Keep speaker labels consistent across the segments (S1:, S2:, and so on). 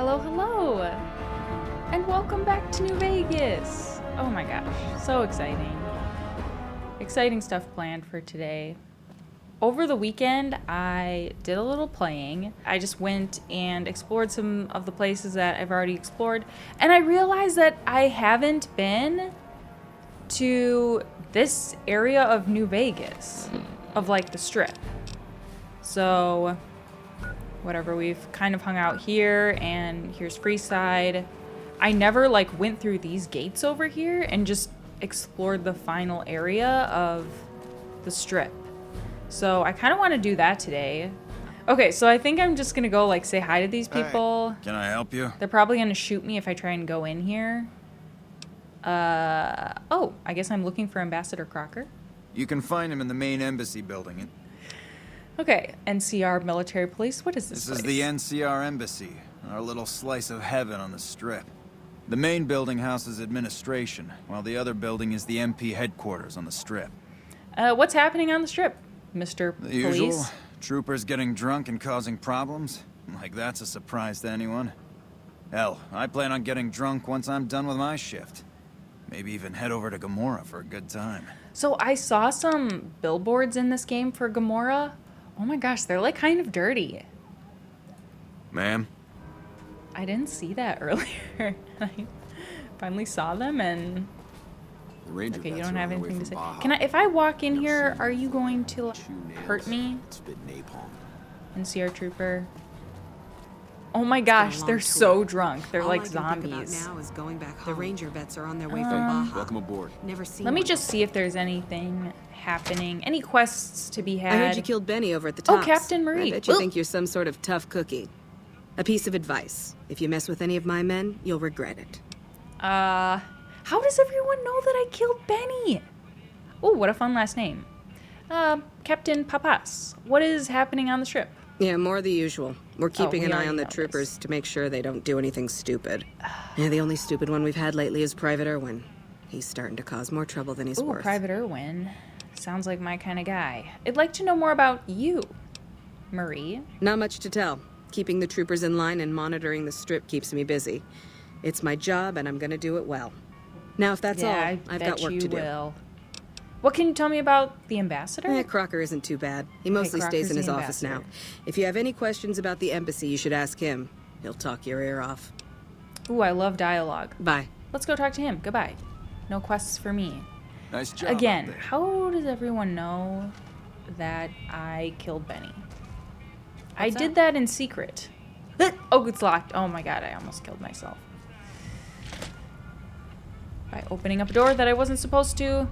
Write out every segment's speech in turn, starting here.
S1: Hello, hello, and welcome back to New Vegas. Oh my gosh, so exciting. Exciting stuff planned for today. Over the weekend, I did a little playing. I just went and explored some of the places that I've already explored, and I realized that I haven't been to this area of New Vegas, of like the Strip. So, whatever, we've kind of hung out here, and here's Freeside. I never like went through these gates over here and just explored the final area of the Strip. So I kind of want to do that today. Okay, so I think I'm just gonna go like say hi to these people.
S2: Hey, can I help you?
S1: They're probably gonna shoot me if I try and go in here. Oh, I guess I'm looking for Ambassador Crocker.
S2: You can find him in the main embassy building.
S1: Okay, NCR Military Police. What is this place?
S2: Is the NCR Embassy, our little slice of heaven on the Strip. The main building houses administration, while the other building is the MP headquarters on the Strip.
S1: What's happening on the Strip, Mr.
S2: The
S1: Police?
S2: usual. Troopers getting drunk and causing problems. Like that's a surprise to anyone. Hell, I plan on getting drunk once I'm done with my shift. Maybe even head over to Gomorrah for a good time.
S1: So I saw some billboards in this game for Gomorrah. Oh my gosh, they're like kind of dirty.
S2: Ma'am?
S1: I didn't see that earlier. I finally saw them and... Okay, you don't have anything to say. Can I, if I walk in here, are you going to hurt me? NCR Trooper. Oh my gosh, they're so drunk. They're like zombies.
S3: Now is going back home. The Ranger vets are on their way from Baja.
S4: Welcome aboard.
S3: Never seen.
S1: Let me just see if there's anything happening. Any quests to be had?
S3: I heard you killed Benny over at the Tops.
S1: Oh, Captain Marie.
S3: I bet you think you're some sort of tough cookie. A piece of advice. If you mess with any of my men, you'll regret it.
S1: How does everyone know that I killed Benny? Oh, what a fun last name. Captain Papas. What is happening on the Strip?
S3: Yeah, more of the usual. We're keeping an eye on the
S1: know
S3: troopers
S1: this.
S3: to make sure they don't do anything stupid. Yeah, the only stupid one we've had lately is Private Irwin. He's starting to cause more trouble than he's
S1: Ooh,
S3: worth.
S1: Private Irwin. Sounds like my kind of guy. I'd like to know more about you, Marie.
S3: Not much to tell. Keeping the troopers in line and monitoring the Strip keeps me busy. It's my job, and I'm gonna do it well. Now, if that's all, I've got work to do.
S1: Will. What can you tell me about the Ambassador?
S3: Crocker isn't too bad. He mostly stays in his office now. If you have any questions about the embassy, you should ask him. He'll talk your ear off.
S1: Ooh, I love dialogue.
S3: Bye.
S1: Let's go talk to him. Goodbye. No quests for me.
S2: Nice job.
S1: Again, how does everyone know that I killed Benny? I did that in secret. Oh, it's locked. Oh my god, I almost killed myself. By opening up a door that I wasn't supposed to.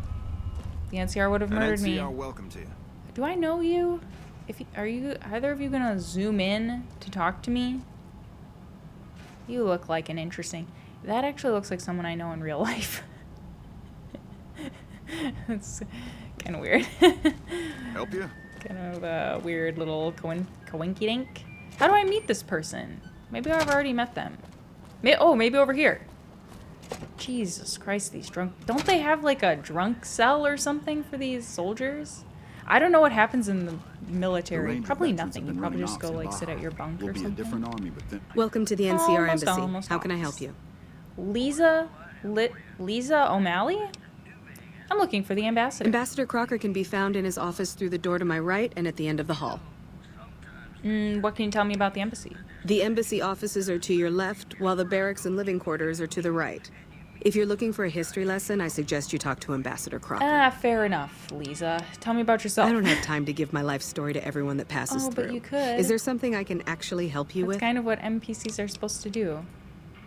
S1: The NCR would have murdered me.
S2: NCR welcome to you.
S1: Do I know you? Are you either of you gonna zoom in to talk to me? You look like an interesting... That actually looks like someone I know in real life. It's kind of weird.
S2: Help you?
S1: Kind of a weird little coinky-dink. How do I meet this person? Maybe I've already met them. Maybe over here. Jesus Christ, these drunk... Don't they have like a drunk cell or something for these soldiers? I don't know what happens in the military. Probably nothing. You probably just go like sit at your bunk or something.
S3: Welcome to the NCR Embassy. How can I help you?
S1: Lisa O'Malley? I'm looking for the ambassador.
S3: Ambassador Crocker can be found in his office through the door to my right and at the end of the hall.
S1: What can you tell me about the embassy?
S3: The embassy offices are to your left, while the barracks and living quarters are to the right. If you're looking for a history lesson, I suggest you talk to Ambassador Crocker.
S1: Fair enough, Lisa. Tell me about yourself.
S3: I don't have time to give my life story to everyone that passes through.
S1: But you could.
S3: Is there something I can actually help you with?
S1: That's kind of what NPCs are supposed to do.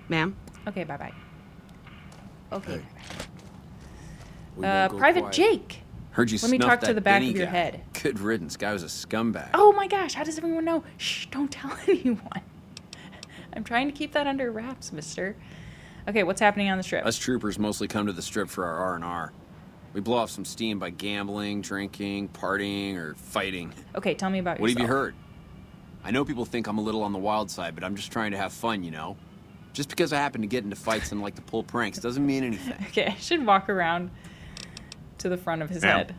S3: Ma'am?
S1: Okay, bye-bye. Okay.
S4: Hey.
S1: Private Jake!
S4: Heard you
S1: Let me talk to the back of your
S4: guy.
S1: head.
S4: Good riddance. Guy was a scumbag.
S1: Oh my gosh, how does everyone know? Shh, don't tell anyone. I'm trying to keep that under wraps, mister. Okay, what's happening on the Strip?
S4: Us troopers mostly come to the Strip for our R&R. We blow off some steam by gambling, drinking, partying, or fighting.
S1: Okay, tell me about
S4: What
S1: yourself.
S4: have you heard? I know people think I'm a little on the wild side, but I'm just trying to have fun, you know? Just because I happen to get into fights and like to pull pranks doesn't mean anything.
S1: Okay, I should walk around to the front of his head.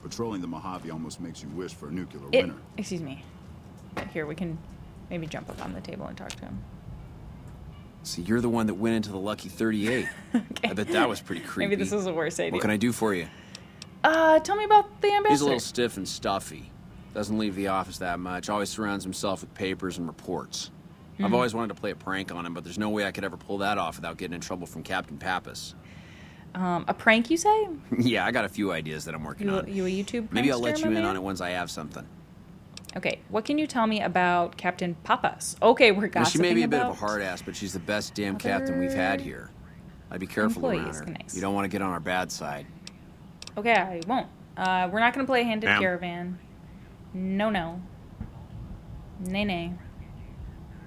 S5: Patrolling the Mojave almost makes you wish for a nuclear winter.
S1: Excuse me. Here, we can maybe jump up on the table and talk to him.
S4: See, you're the one that went into the Lucky 38.
S1: Okay.
S4: I bet that was pretty creepy.
S1: Maybe this is a worse idea.
S4: What can I do for you?
S1: Tell me about the ambassador.
S4: He's a little stiff and stuffy. Doesn't leave the office that much. Always surrounds himself with papers and reports. I've always wanted to play a prank on him, but there's no way I could ever pull that off without getting in trouble from Captain Pappas.
S1: A prank, you say?
S4: Yeah, I got a few ideas that I'm working on.
S1: You a YouTube prankster,
S4: Maybe I'll let you
S1: my
S4: in
S1: man?
S4: on it once I have something.
S1: Okay, what can you tell me about Captain Pappas? Okay, we're
S4: Well,
S1: gossiping
S4: she may be a bit
S1: about
S4: of a hard ass, but she's the best damn captain we've had here. I'd be careful around
S1: employees.
S4: her.
S1: Nice.
S4: You don't want to get on our bad side.
S1: Okay, I won't. We're not going to play Handed
S4: Ma'am.
S1: Caravan. No. Nay.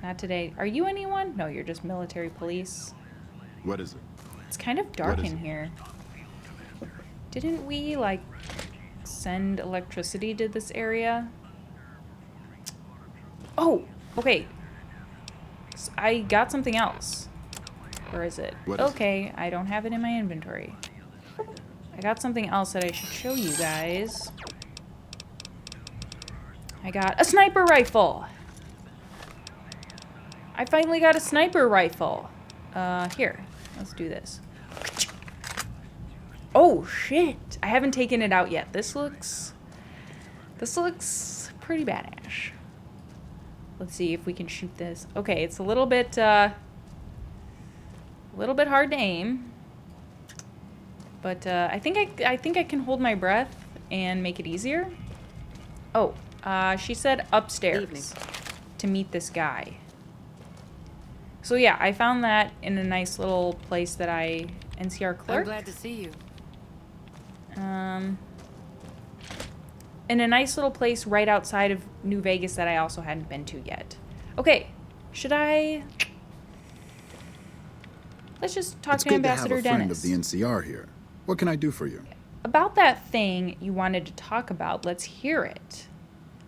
S1: Not today. Are you anyone? No, you're just military police.
S5: What is it?
S1: It's kind of dark
S5: What is
S1: in
S5: it?
S1: here. Didn't we, like, send electricity to this area? Oh, okay. I got something else. Where is it?
S5: What is
S1: Okay, I don't have it in my inventory. I got something else that I should show you guys. I got a sniper rifle. I finally got a sniper rifle. Here, let's do this. Oh shit! I haven't taken it out yet. This looks pretty badass. Let's see if we can shoot this. Okay, it's a little bit hard to aim, but I think I can hold my breath and make it easier. Oh, she said upstairs
S3: Evening.
S1: to meet this guy. So yeah, I found that in a nice little place that NCR
S6: I'm
S1: clerk.
S6: glad to see you.
S1: In a nice little place right outside of New Vegas that I also hadn't been to yet. Okay, let's just talk
S5: It's
S1: to
S5: good
S1: Ambassador
S5: to have a friend
S1: Dennis.
S5: of the NCR here. What can I do for you?
S1: About that thing you wanted to talk about, let's hear it.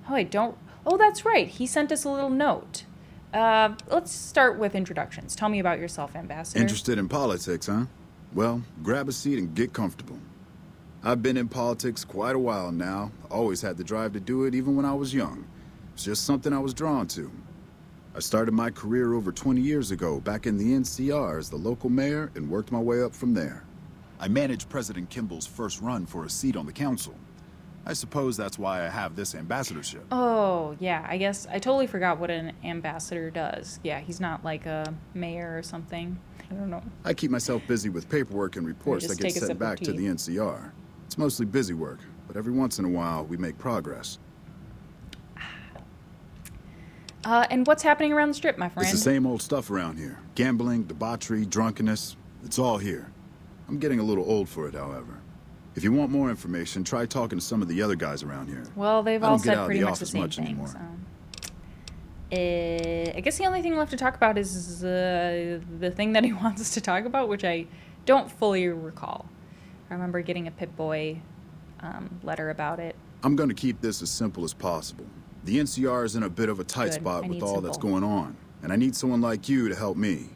S1: Oh, that's right. He sent us a little note. Let's start with introductions. Tell me about yourself, Ambassador.
S5: Interested in politics, huh? Well, grab a seat and get comfortable. I've been in politics quite a while now. Always had the drive to do it even when I was young. It's just something I was drawn to. I started my career over 20 years ago back in the NCR as the local mayor and worked my way up from there. I managed President Kimball's first run for a seat on the council. I suppose that's why I have this ambassadorship.
S1: Oh, yeah. I guess I totally forgot what an ambassador does. Yeah, he's not like a mayor or something. I don't know.
S5: I keep myself busy with paperwork and reports
S1: just
S5: that get
S1: take a
S5: sent
S1: sip of
S5: back to
S1: tea.
S5: the NCR. It's mostly busy work, but every once in a while we make progress.
S1: And what's happening around the strip, my friend?
S5: It's the same old stuff around here. Gambling, debauchery, drunkenness. It's all here. I'm getting a little old for it, however. If you want more information, try talking to some of the other guys around here.
S1: Well, they've
S5: I
S1: all
S5: don't get
S1: said
S5: out of
S1: pretty
S5: the
S1: much the
S5: office
S1: same
S5: much
S1: thing.
S5: anymore.
S1: So. I guess the only thing left to talk about is the thing that he wants us to talk about, which I don't fully recall. I remember getting a Pip-Boy letter about it.
S5: I'm going to keep this as simple as possible. The NCR is in a bit of a tight
S1: Good.
S5: spot
S1: I
S5: with
S1: need
S5: all that's
S1: simple.
S5: going on, and I need someone like you to help me.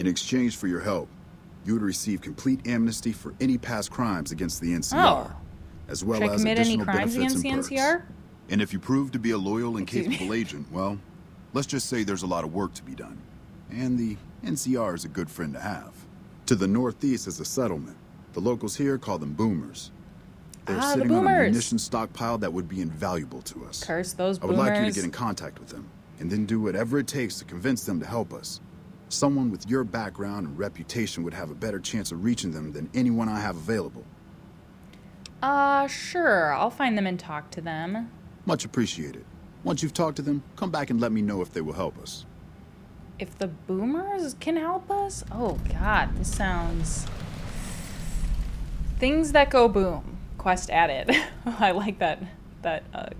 S5: In exchange for your help, you would receive complete amnesty for any past crimes against the NCR, as well
S1: Should I
S5: as
S1: commit any
S5: additional
S1: crimes
S5: benefits
S1: against the
S5: and perks.
S1: NCR?
S5: And if you prove to be a loyal and
S1: Excuse me.
S5: capable agent, well, let's just say there's a lot of work to be done. And the NCR is a good friend to have. To the northeast is a settlement. The locals here call them boomers. They're
S1: The
S5: sitting on a
S1: boomers.
S5: munition stockpile that would be invaluable to us.
S1: Curse those
S5: I would
S1: boomers.
S5: like you to get in contact with them, and then do whatever it takes to convince them to help us. Someone with your background and reputation would have a better chance of reaching them than anyone I have available.
S1: Sure. I'll find them and talk to them.
S5: Much appreciated. Once you've talked to them, come back and let me know if they will help us.
S1: If the boomers can help us? Oh, God. This sounds... Things that go boom. Quest added. I like that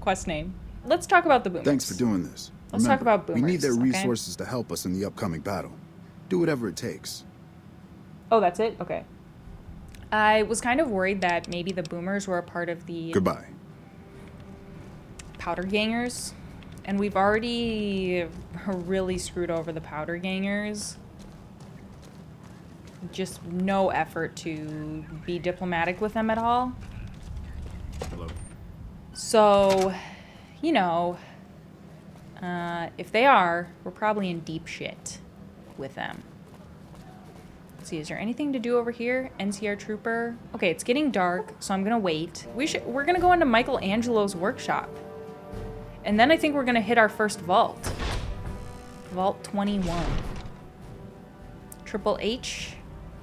S1: quest name. Let's talk about the boomers.
S5: Thanks for doing this.
S1: Let's talk about boomers,
S5: We need their
S1: okay?
S5: resources to help us in the upcoming battle. Do whatever it takes.
S1: Oh, that's it? Okay. I was kind of worried that maybe the boomers were a part of the
S5: Goodbye.
S1: powder gangers. And we've already really screwed over the powder gangers. Just no effort to be diplomatic with them at all.
S5: Hello.
S1: So, you know, if they are, we're probably in deep shit with them. Let's see, is there anything to do over here? NCR Trooper. Okay, it's getting dark, so I'm gonna wait. We're gonna go into Michelangelo's workshop. And then I think we're gonna hit our first vault. Vault 21. Triple H.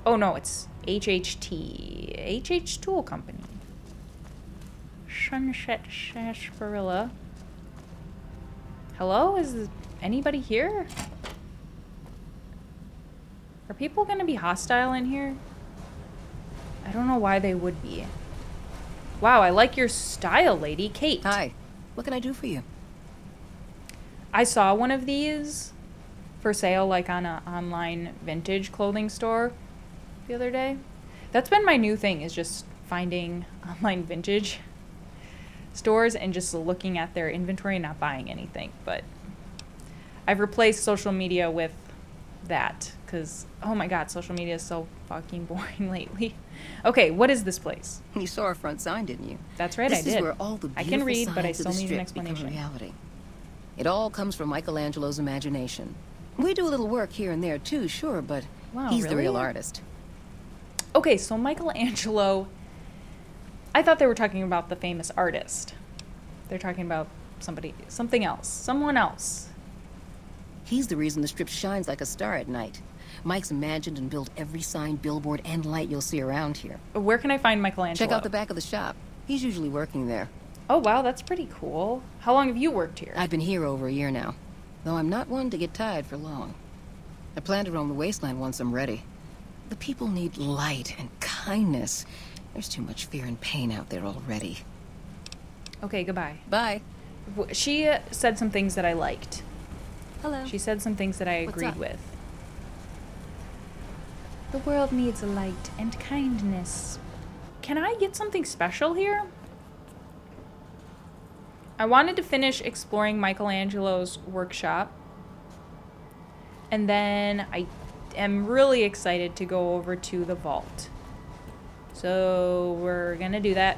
S1: Oh no, it's HHT. HH Tool Company. Sunset Sarsaparilla. Hello? Is anybody here? Are people gonna be hostile in here? I don't know why they would be. Wow, I like your style, lady. Kate.
S6: Hi. What can I do for you?
S1: I saw one of these for sale, like on an online vintage clothing store the other day. That's been my new thing, is just finding online vintage stores and just looking at their inventory and not buying anything. But I've replaced social media with that because, oh my god, social media is so fucking boring lately. Okay, what is this place?
S6: You saw our front sign, didn't you?
S1: That's right,
S6: this
S1: I did.
S6: This is where all the beautiful
S1: I can read, but I
S6: signs of
S1: still
S6: the
S1: need an
S6: strip
S1: explanation.
S6: become reality. It all comes from Michelangelo's imagination. We do a little work here and there too, sure, but
S1: Wow,
S6: he's the
S1: really?
S6: real artist.
S1: Okay, so Michelangelo, I thought they were talking about the famous artist. They're talking about something else, someone else.
S6: He's the reason the strip shines like a star at night. Mike's imagined and built every sign, billboard, and light you'll see around here.
S1: Where can I find Michelangelo?
S6: Check out the back of the shop. He's usually working there.
S1: Oh wow, that's pretty cool. How long have you worked here?
S6: I've been here over a year now, though I'm not one to get tired for long. I plan to roam the wasteland once I'm ready. The people need light and kindness. There's too much fear and pain out there already.
S1: Okay, goodbye.
S6: Bye.
S1: She said some things that I liked.
S6: Hello.
S1: She said some things that I
S6: What's
S1: agreed
S6: up?
S1: with. The world needs light and kindness. Can I get something special here? I wanted to finish exploring Michelangelo's workshop. And then I am really excited to go over to the vault. So we're gonna do that.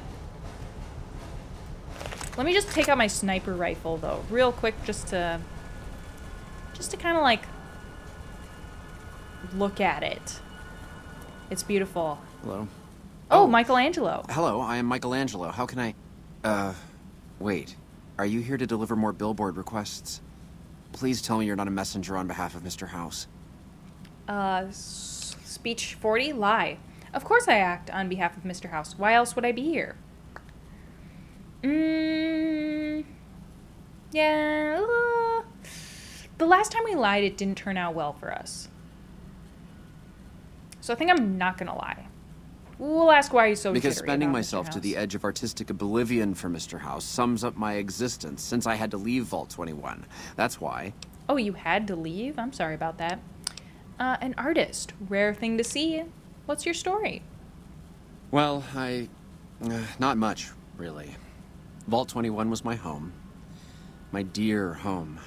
S1: Let me just take out my sniper rifle though, real quick, just to kind of like look at it. It's beautiful.
S4: Hello?
S1: Oh, Michelangelo.
S4: Hello, I am Michelangelo. How can I... wait. Are you here to deliver more billboard requests? Please tell me you're not a messenger on behalf of Mr. House.
S1: Speech 40? Lie. Of course I act on behalf of Mr. House. Why else would I be here? Yeah. The last time we lied, it didn't turn out well for us. So I think I'm not gonna lie. We'll ask why he's so
S4: Because
S1: jittery
S4: spending
S1: about Mr.
S4: myself to
S1: House.
S4: the edge of artistic oblivion for Mr. House sums up my existence since I had to leave Vault 21. That's why.
S1: Oh, you had to leave? I'm sorry about that. An artist. Rare thing to see. What's your story?
S4: Well, not much, really. Vault 21 was my home. My dear home.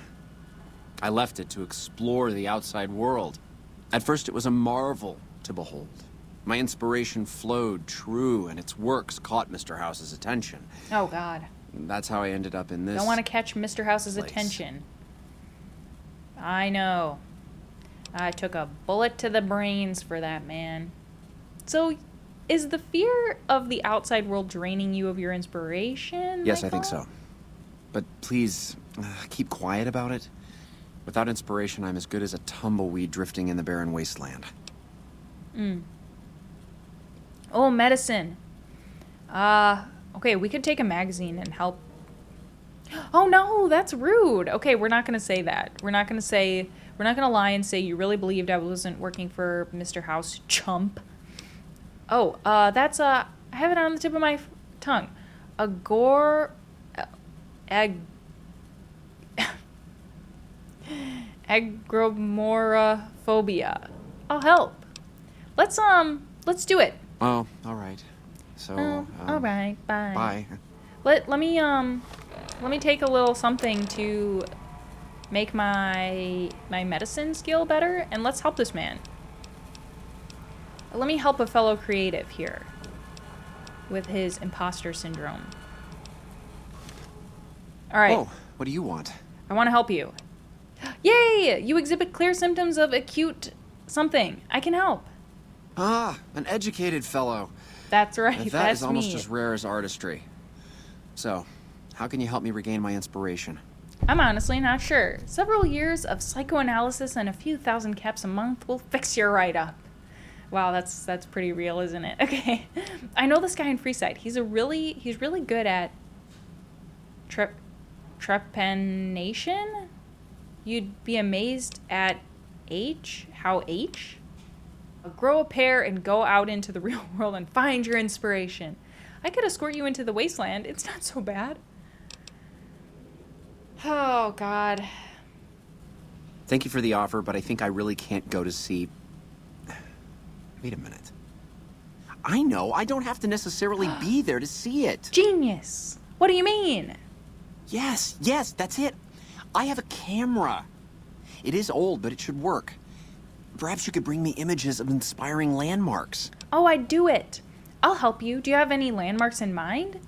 S4: I left it to explore the outside world. At first it was a marvel to behold. My inspiration flowed true, and its works caught Mr. House's attention.
S1: Oh, God.
S4: That's how I ended up in this.
S1: Don't want to catch Mr. House's
S4: place.
S1: attention. I know. I took a bullet to the brains for that, man. So, is the fear of the outside world draining you of your inspiration?
S4: Yes, I think so. But please, keep quiet about it. Without inspiration, I'm as good as a tumbleweed drifting in the barren wasteland.
S1: Oh, medicine. Okay, we could take a magazine and help. Oh no, that's rude. Okay, we're not gonna say that. We're not gonna lie and say you really believed I wasn't working for Mr. House, chump. Oh, that's I have it on the tip of my tongue. Agromoraphobia. I'll help. Let's do it.
S4: Oh, all right. So,
S1: All right, bye.
S4: Bye.
S1: Let me take a little something to make my medicine skill better, and let's help this man. Let me help a fellow creative here with his imposter syndrome. All right.
S4: Oh, what do you want?
S1: I want to help you. Yay! You exhibit clear symptoms of acute something. I can help.
S4: Ah, an educated fellow.
S1: That's right,
S4: That
S1: that's
S4: is almost
S1: me.
S4: as rare as artistry. So, how can you help me regain my inspiration?
S1: I'm honestly not sure. Several years of psychoanalysis and a few thousand caps a month will fix you right up. Wow, that's pretty real, isn't it? Okay. I know this guy in Freeside. He's really good at trepanation. You'd be amazed at how grow a pair and go out into the real world and find your inspiration. I could escort you into the wasteland. It's not so bad. Oh, God.
S4: Thank you for the offer, but I think I really can't go to see... Wait a minute. I know, I don't have to necessarily be there to see it.
S1: Genius. What do you mean?
S4: Yes, that's it. I have a camera. It is old, but it should work. Perhaps you could bring me images of inspiring landmarks.
S1: Oh, I'd do it. I'll help you. Do you have any landmarks in mind?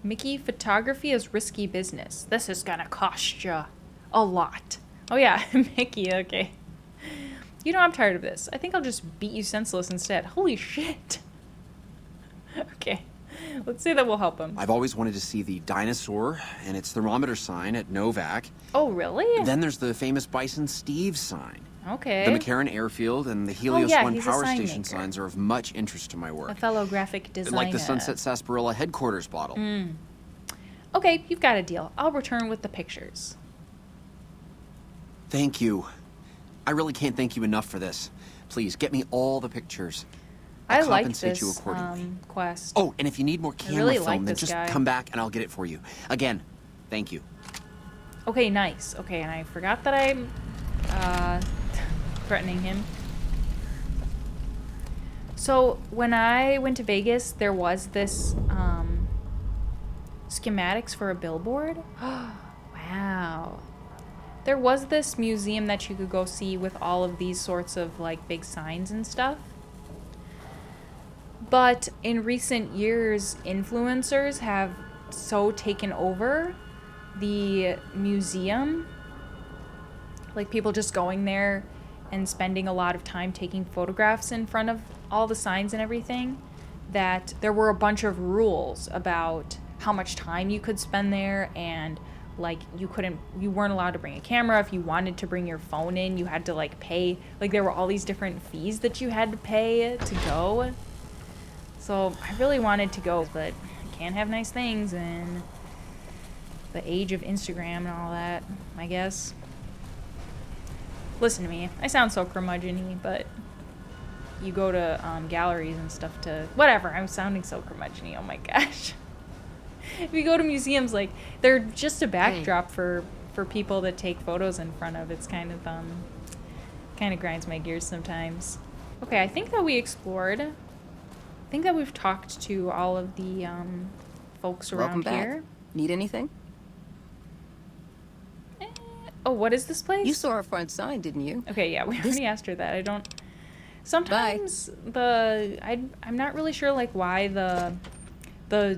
S1: Mickey, photography is risky business. This is gonna cost you a lot. Oh yeah, Mickey, okay. You know I'm tired of this. I think I'll just beat you senseless instead. Holy shit. Okay, let's say that will help him.
S4: I've always wanted to see the dinosaur and its thermometer sign at Novak.
S1: Oh, really?
S4: Then there's the famous Bison Steve sign.
S1: Okay.
S4: The McCarran Airfield and the Helios
S1: yeah,
S4: 1
S1: he's a
S4: power
S1: sign
S4: station
S1: maker.
S4: signs are of much interest to my work.
S1: A fellow graphic designer.
S4: Like the Sunset Sarsaparilla headquarters bottle.
S1: Okay, you've got a deal. I'll return with the pictures.
S4: Thank you. I really can't thank you enough for this. Please, get me all the pictures.
S1: I
S4: I'll
S1: like
S4: compensate
S1: this
S4: you accordingly.
S1: quest.
S4: Oh, and if you need more camera
S1: really
S4: film,
S1: like
S4: then
S1: this
S4: just
S1: guy.
S4: come back and I'll get it for you. Again, thank you.
S1: Okay, nice. Okay, and I forgot that I'm threatening him. So when I went to Vegas, there was this schematics for a billboard. Wow. There was this museum that you could go see with all of these sorts of like big signs and stuff. But in recent years, influencers have so taken over the museum, like people just going there and spending a lot of time taking photographs in front of all the signs and everything, that there were a bunch of rules about how much time you could spend there, and like you weren't allowed to bring a camera. If you wanted to bring your phone in, you had to like pay, like there were all these different fees that you had to pay to go. So I really wanted to go, but I can't have nice things in the age of Instagram and all that, I guess. Listen to me. I sound so curmudgeon-y, but you go to galleries and stuff to... Whatever, I'm sounding so curmudgeon-y. Oh my gosh. If you go to museums, like, they're just a backdrop for people to take photos in front of. It's kind of grinds my gears sometimes. Okay, I think that we explored. I think that we've talked to all of the folks around
S6: Welcome
S1: here.
S6: back. Need anything?
S1: Oh, what is this place?
S6: You saw our front sign, didn't you?
S1: Okay, yeah, we already asked her that. I don't... Sometimes I'm not really sure, like, why the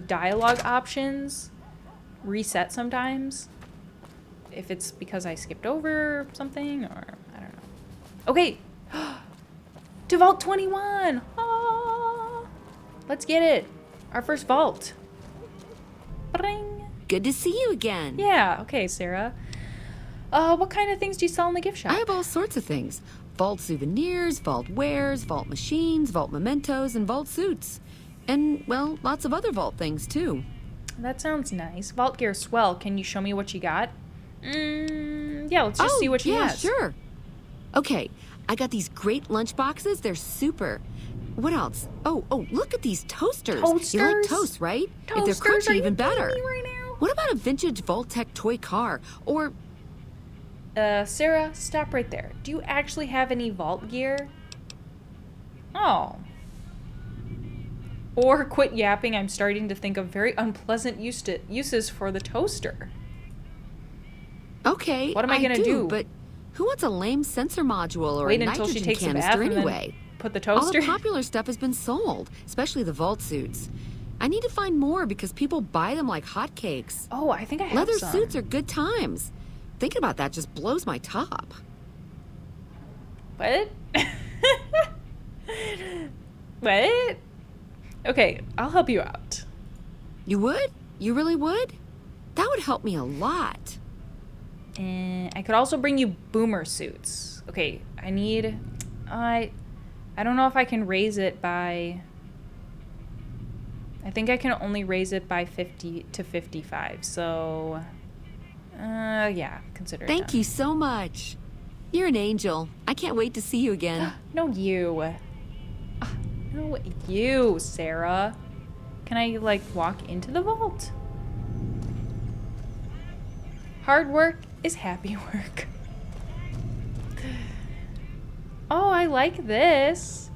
S1: dialogue options reset sometimes. If it's because I skipped over something, or I don't know. Okay! To Vault 21! Ah! Let's get it! Our first vault. Bring!
S7: Good to see you again.
S1: Yeah, okay, Sarah. What kind of things do you sell in the gift shop?
S7: I have all sorts of things. Vault souvenirs, vault wares, vault machines, vault mementos, and vault suits. And, well, lots of other vault things, too.
S1: That sounds nice. Vault gear swell. Can you show me what you got? Yeah, let's just see what she has.
S7: Yeah, sure. Okay, I got these great lunch boxes. They're super. What else? Oh, look at these toasters.
S1: Toasters?
S7: You like toast, right?
S1: Toasters?
S7: If they're crunchy,
S1: Are you
S7: even better.
S1: kidding me right now?
S7: What about a vintage Vault-Tec toy car? Or...
S1: Sarah, stop right there. Do you actually have any vault gear? Oh. Or quit yapping, I'm starting to think of very unpleasant uses for the toaster.
S7: Okay,
S1: What am I gonna do?
S7: But who wants a lame sensor module or
S1: Wait
S7: a
S1: until she
S7: nitrogen
S1: takes a
S7: canister
S1: bath and then
S7: anyway?
S1: put the
S7: All
S1: toaster?
S7: the popular stuff has been sold, especially the vault suits. I need to find more because people buy them like hotcakes.
S1: Oh, I think I have
S7: Leather
S1: some.
S7: suits are good times. Thinking about that just blows my top.
S1: What? What? Okay, I'll help you out.
S7: You would? You really would? That would help me a lot.
S1: And I could also bring you boomer suits. Okay, I need... I don't know if I can raise it by... I think I can only raise it by 50 to 55, so... yeah, consider it
S7: Thank
S1: done.
S7: you so much. You're an angel. I can't wait to see you again.
S1: No, you. No, you, Sarah. Can I, like, walk into the vault? Hard work is happy work. Oh, I like this.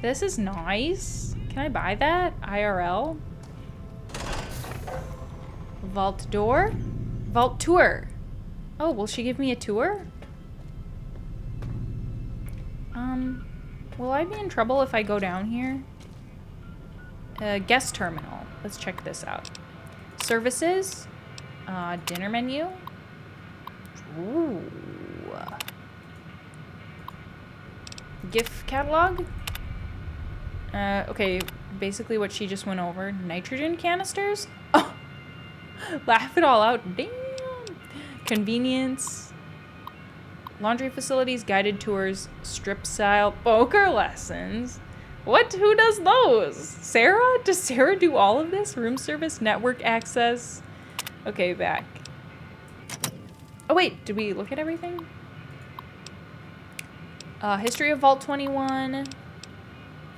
S1: This is nice. Can I buy that? IRL? Vault door? Vault tour. Oh, will she give me a tour? Will I be in trouble if I go down here? Guest terminal. Let's check this out. Services. Dinner menu. Ooh. Gift catalog. Okay, basically what she just went over. Nitrogen canisters? Oh! Laugh it all out. Damn! Convenience. Laundry facilities, guided tours, strip-style poker lessons. What? Who does those? Sarah? Does Sarah do all of this? Room service, network access. Okay, back. Oh, wait. Did we look at everything? History of Vault 21.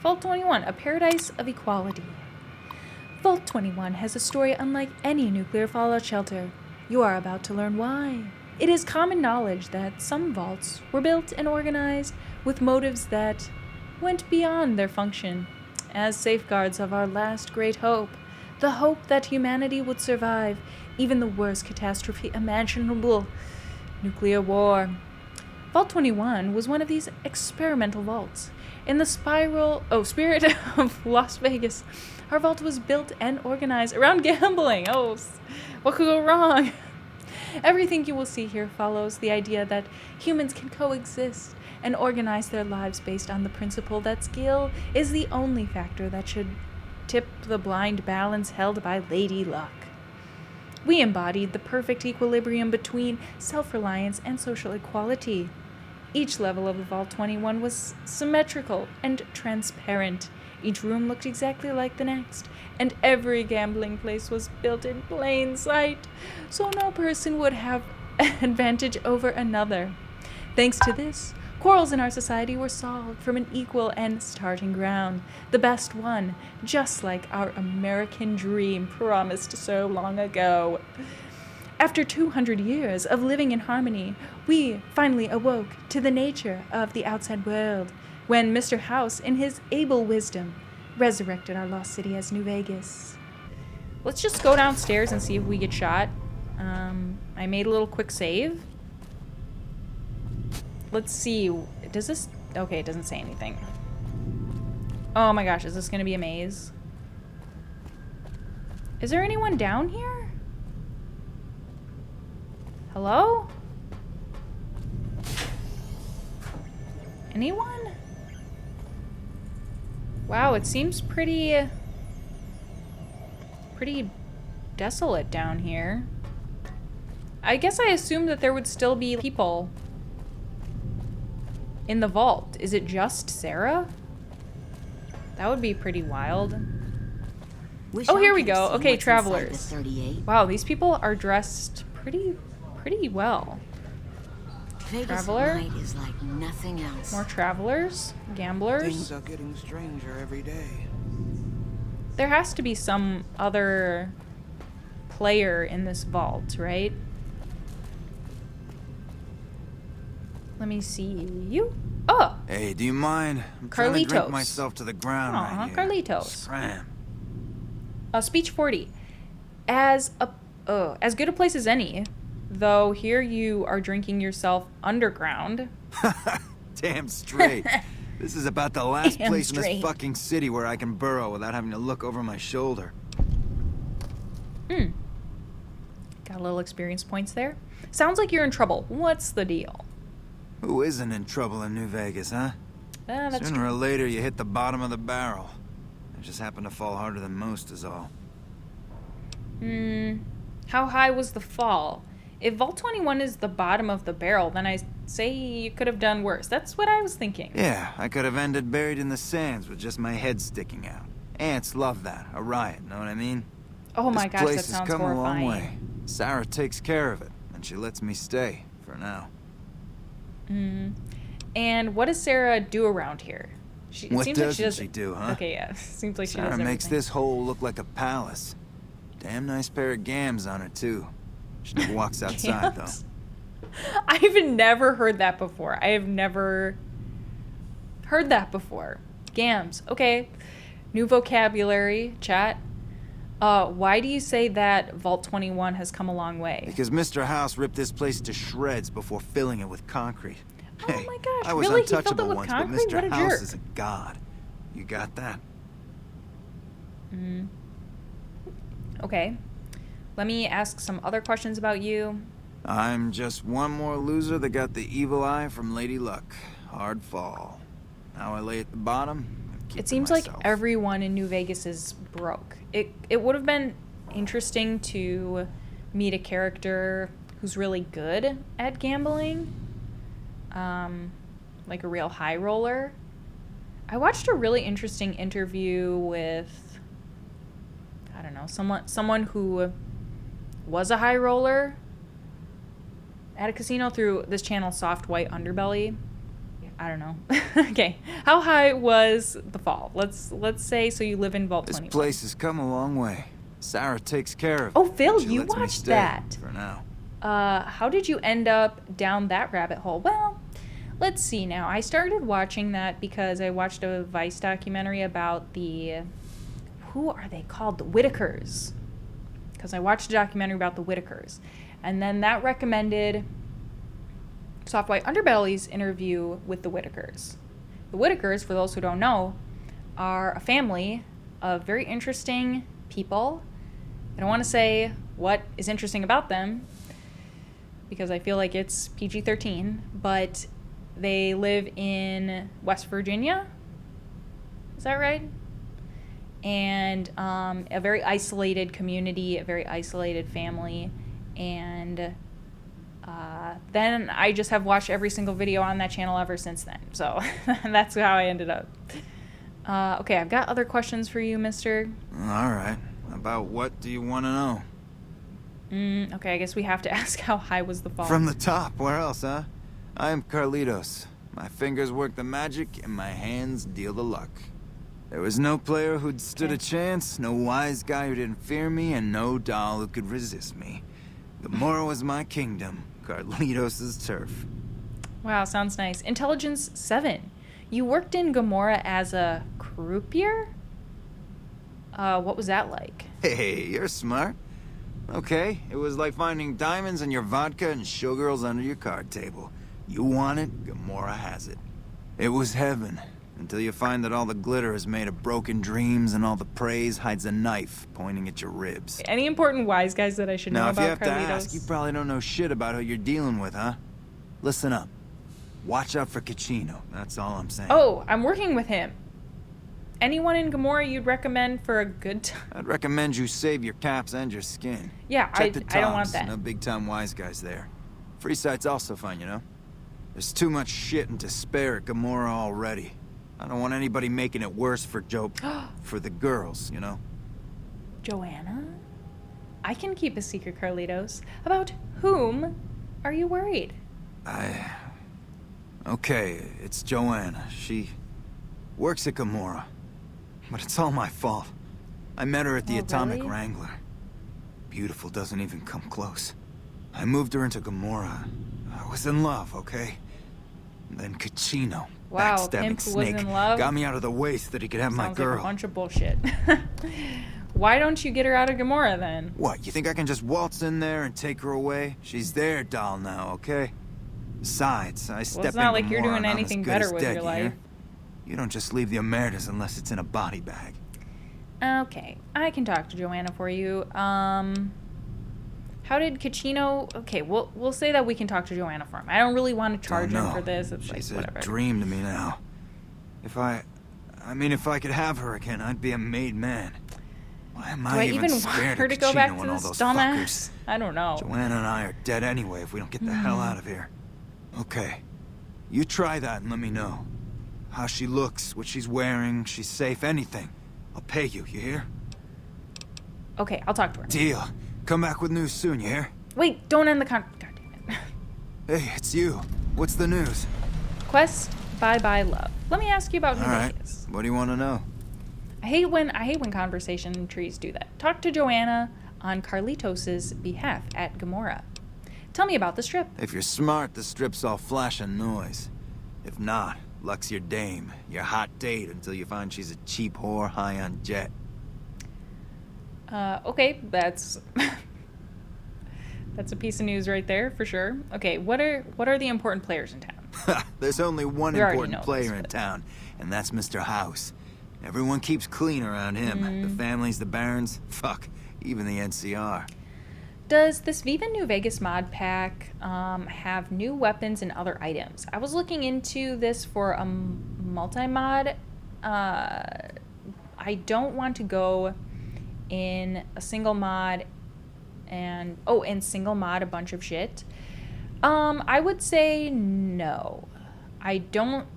S1: Vault 21, a paradise of equality. Vault 21 has a story unlike any nuclear fallout shelter. You are about to learn why. It is common knowledge that some vaults were built and organized with motives that went beyond their function as safeguards of our last great hope, the hope that humanity would survive even the worst catastrophe imaginable, nuclear war. Vault 21 was one of these experimental vaults. In the spirit of Las Vegas, our vault was built and organized around gambling. Oh, what could go wrong? Everything you will see here follows the idea that humans can coexist and organize their lives based on the principle that skill is the only factor that should tip the blind balance held by Lady Luck. We embodied the perfect equilibrium between self-reliance and social equality. Each level of the Vault 21 was symmetrical and transparent. Each room looked exactly like the next, and every gambling place was built in plain sight, so no person would have an advantage over another. Thanks to this, quarrels in our society were solved from an equal and starting ground. The best won, just like our American dream promised so long ago. After 200 years of living in harmony, we finally awoke to the nature of the outside world, when Mr. House, in his able wisdom, resurrected our lost city as New Vegas. Let's just go downstairs and see if we get shot. I made a little quick save. Let's see. Does this... Okay, it doesn't say anything. Oh my gosh, is this gonna be a maze? Is there anyone down here? Hello? Anyone? Wow, it seems pretty desolate down here. I guess I assumed that there would still be people in the vault. Is it just Sarah? That would be pretty wild. Oh, here we go. Okay, travelers. Wow, these people are dressed pretty well. Traveler.
S6: Is like nothing else.
S1: More travelers. Gamblers.
S8: Things are getting stranger every day.
S1: There has to be some other player in this vault, right? Let me see you. Oh!
S2: Hey, do you mind? I'm trying to drink
S1: Carlitos.
S2: myself to the ground
S1: Aw,
S2: right here.
S1: Carlitos.
S2: Scram.
S1: Speech 40. As good a place as any, though here you are drinking yourself underground.
S2: Damn straight. This is about the last
S1: Damn
S2: place in
S1: straight.
S2: this fucking city where I can burrow without having to look over my shoulder.
S1: Got a little experience points there. Sounds like you're in trouble. What's the deal?
S2: Who isn't in trouble in New Vegas, huh?
S1: That's
S2: Sooner or later, you hit the bottom of the barrel. I just happen to fall harder than most is all.
S1: How high was the fall? If Vault 21 is the bottom of the barrel, then I say you could have done worse. That's what I was thinking.
S2: Yeah, I could have ended buried in the sands with just my head sticking out. Ants love that. A riot, know what I mean?
S1: Oh my gosh, that
S2: This place
S1: sounds
S2: has come
S1: horrifying.
S2: a long way. Sarah takes care of it, and she lets me stay, for now.
S1: And what does Sarah do around here?
S2: What doesn't she do, huh?
S1: Okay, yeah. Seems like she does
S2: Sarah
S1: everything.
S2: makes this hole look like a palace. Damn nice pair of gams on her, too. She never walks outside, though.
S1: Gams? I've never heard that before. I have never heard that before. Gams. Okay. New vocabulary, chat. Why do you say that Vault 21 has come a long way?
S2: Because Mr. House ripped this place to shreds before filling it with concrete.
S1: Oh
S2: Hey,
S1: my gosh,
S2: I was
S1: really? He filled it
S2: untouchable
S1: with
S2: once,
S1: concrete?
S2: but
S1: What a
S2: Mr. House
S1: jerk.
S2: is a god. You got that?
S1: Okay. Let me ask some other questions about you.
S2: I'm just one more loser that got the evil eye from Lady Luck. Hard fall. Now I lay at the bottom. and keep
S1: It
S2: to
S1: seems like
S2: myself.
S1: everyone in New Vegas is broke. It would have been interesting to meet a character who's really good at gambling. Like a real high roller. I watched a really interesting interview with, I don't know, someone who was a high roller at a casino through this channel, Soft White Underbelly. I don't know. Okay, how high was the fall? Let's say so you live in Vault
S2: This
S1: 21.
S2: place has come a long way. Sarah takes care of it.
S1: Oh, Phil,
S2: and she
S1: you
S2: lets me
S1: watched
S2: stay,
S1: that.
S2: For now.
S1: How did you end up down that rabbit hole? Well, let's see now. I started watching that because I watched a Vice documentary about who are they called? The Whitakers. Because I watched a documentary about the Whitakers. And then that recommended Soft White Underbelly's interview with the Whitakers. The Whitakers, for those who don't know, are a family of very interesting people. I don't want to say what is interesting about them because I feel like it's PG-13, but they live in West Virginia. Is that right? And a very isolated community, a very isolated family. And then I just have watched every single video on that channel ever since then. So that's how I ended up. Okay, I've got other questions for you, mister.
S2: All right. About what do you want to know?
S1: Okay, I guess we have to ask how high was the fall.
S2: From the top. Where else, huh? I am Carlitos. My fingers work the magic, and my hands deal the luck. There was no player who'd stood a chance, no wise guy who didn't fear me, and no doll who could resist me. Gomorrah was my kingdom, Carlitos' turf.
S1: Wow, sounds nice. Intelligence 7. You worked in Gomorrah as a croupier? What was that like?
S2: Hey, you're smart. Okay, it was like finding diamonds in your vodka and showgirls under your card table. You want it, Gomorrah has it. It was heaven, until you find that all the glitter is made of broken dreams and all the praise hides a knife pointing at your ribs.
S1: Any important wise guys that I should know
S2: Now, if you
S1: about
S2: have
S1: Carlitos?
S2: to ask, you probably don't know shit about who you're dealing with, huh? Listen up. Watch out for Caccino, that's all I'm saying.
S1: Oh, I'm working with him. Anyone in Gomorrah you'd recommend for a good time?
S2: I'd recommend you save your caps and your skin.
S1: Yeah,
S2: Check the
S1: I don't want
S2: tops,
S1: that.
S2: no big-time wise guys there. Free site's also fine, you know? There's too much shit and despair at Gomorrah already. I don't want anybody making it worse for for the girls, you know?
S1: Joanna? I can keep a secret, Carlitos. About whom are you worried?
S2: Okay, it's Joanna. She works at Gomorrah. But it's all my fault. I met her at the Atomic
S1: really?
S2: Wrangler. Beautiful doesn't even come close. I moved her into Gomorrah. I was in love, okay? Then Caccino,
S1: Wow,
S2: backstabbing
S1: pimp was
S2: snake,
S1: in love?
S2: got me out of the way so that he could have my
S1: Sounds
S2: girl.
S1: like a bunch of bullshit. Why don't you get her out of Gomorrah then?
S2: What, you think I can just waltz in there and take her away? She's their doll now, okay? Besides, I step in
S1: it's not like you're
S2: Gomorrah
S1: doing
S2: and I'm
S1: anything
S2: as good
S1: better
S2: as
S1: with
S2: dead,
S1: your
S2: you hear?
S1: life.
S2: You don't just leave the emeritus unless it's in a body bag.
S1: Okay, I can talk to Joanna for you. How did Caccino... Okay, we'll say that we can talk to Joanna for him. I don't really want to charge him for this. It's
S2: She's
S1: like, whatever.
S2: a dream to me now. If I could have her again, I'd be a made man. Why am
S1: Do
S2: I
S1: I even want
S2: scared
S1: her
S2: of
S1: to go back
S2: Kachino
S1: to
S2: and all
S1: this
S2: those
S1: dumbass?
S2: fuckers?
S1: I don't know.
S2: Joanna and I are dead anyway if we don't get the hell out of here. Okay. You try that and let me know. How she looks, what she's wearing, she's safe, anything. I'll pay you, you hear?
S1: Okay, I'll talk to her.
S2: Deal. Come back with news soon, you hear?
S1: Wait, don't end the God damn it.
S2: Hey, it's you. What's the news?
S1: Quest, bye-bye love. Let me ask you about New
S2: Alright.
S1: Vegas.
S2: What do you want to know?
S1: I hate when conversation trees do that. Talk to Joanna on Carlitos' behalf at Gamora. Tell me about the strip.
S2: If you're smart, the strip's all flash and noise. If not, luck's your dame, your hot date until you find she's a cheap whore high on jet.
S1: Okay, that's that's a piece of news right there for sure. Okay, what are the important players in town?
S2: There's only one
S1: We already
S2: important
S1: know
S2: player
S1: this,
S2: in
S1: but-
S2: town, and that's Mr. House. Everyone keeps clean around him. The families, the barons, fuck, even the NCR.
S1: Does this Viva New Vegas mod pack have new weapons and other items? I was looking into this for a multi-mod. I don't want to go in a single mod and single mod a bunch of shit. I would say no. I don't.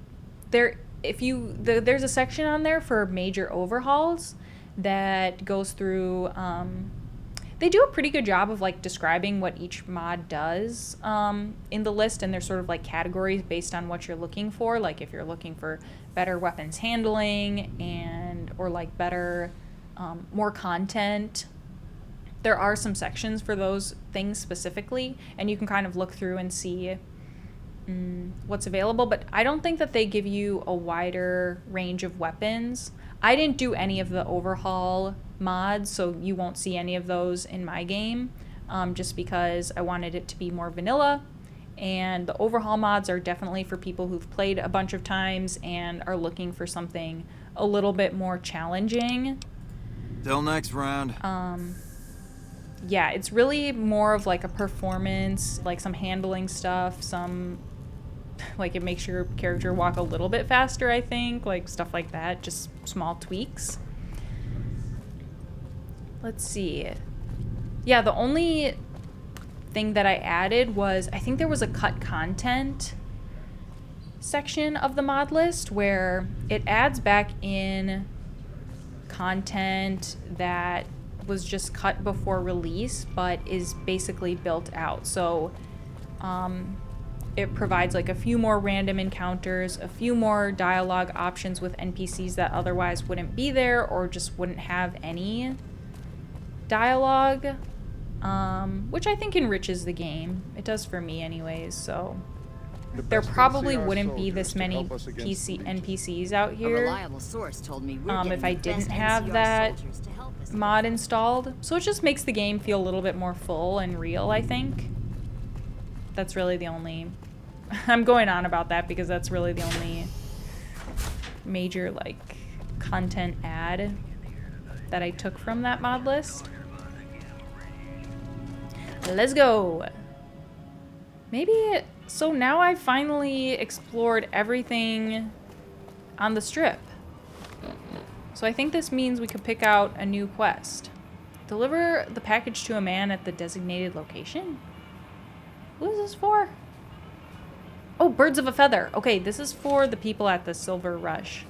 S1: There's a section on there for major overhauls that goes through. They do a pretty good job of like describing what each mod does in the list, and there's sort of like categories based on what you're looking for. Like if you're looking for better weapons handling or like better, more content. There are some sections for those things specifically, and you can kind of look through and see what's available, but I don't think that they give you a wider range of weapons. I didn't do any of the overhaul mods, so you won't see any of those in my game, just because I wanted it to be more vanilla, and the overhaul mods are definitely for people who've played a bunch of times and are looking for something a little bit more challenging.
S2: Till next round.
S1: Yeah, it's really more of like a performance, like some handling stuff, like it makes your character walk a little bit faster, I think, like stuff like that, just small tweaks. Let's see. Yeah, the only thing that I added was, I think there was a cut content section of the mod list where it adds back in content that was just cut before release but is basically built out. So it provides like a few more random encounters, a few more dialogue options with NPCs that otherwise wouldn't be there or just wouldn't have any dialogue, which I think enriches the game. It does for me anyways, so there probably wouldn't be this many NPCs out here if I didn't have that mod installed. So it just makes the game feel a little bit more full and real, I think. That's really the only... I'm going on about that because that's really the only major, like, content add that I took from that mod list. Let's go! Maybe... So now I've finally explored everything on the strip. So I think this means we could pick out a new quest. Deliver the package to a man at the designated location? Who is this for? Oh, birds of a feather. Okay, this is for the people at the Silver Rush.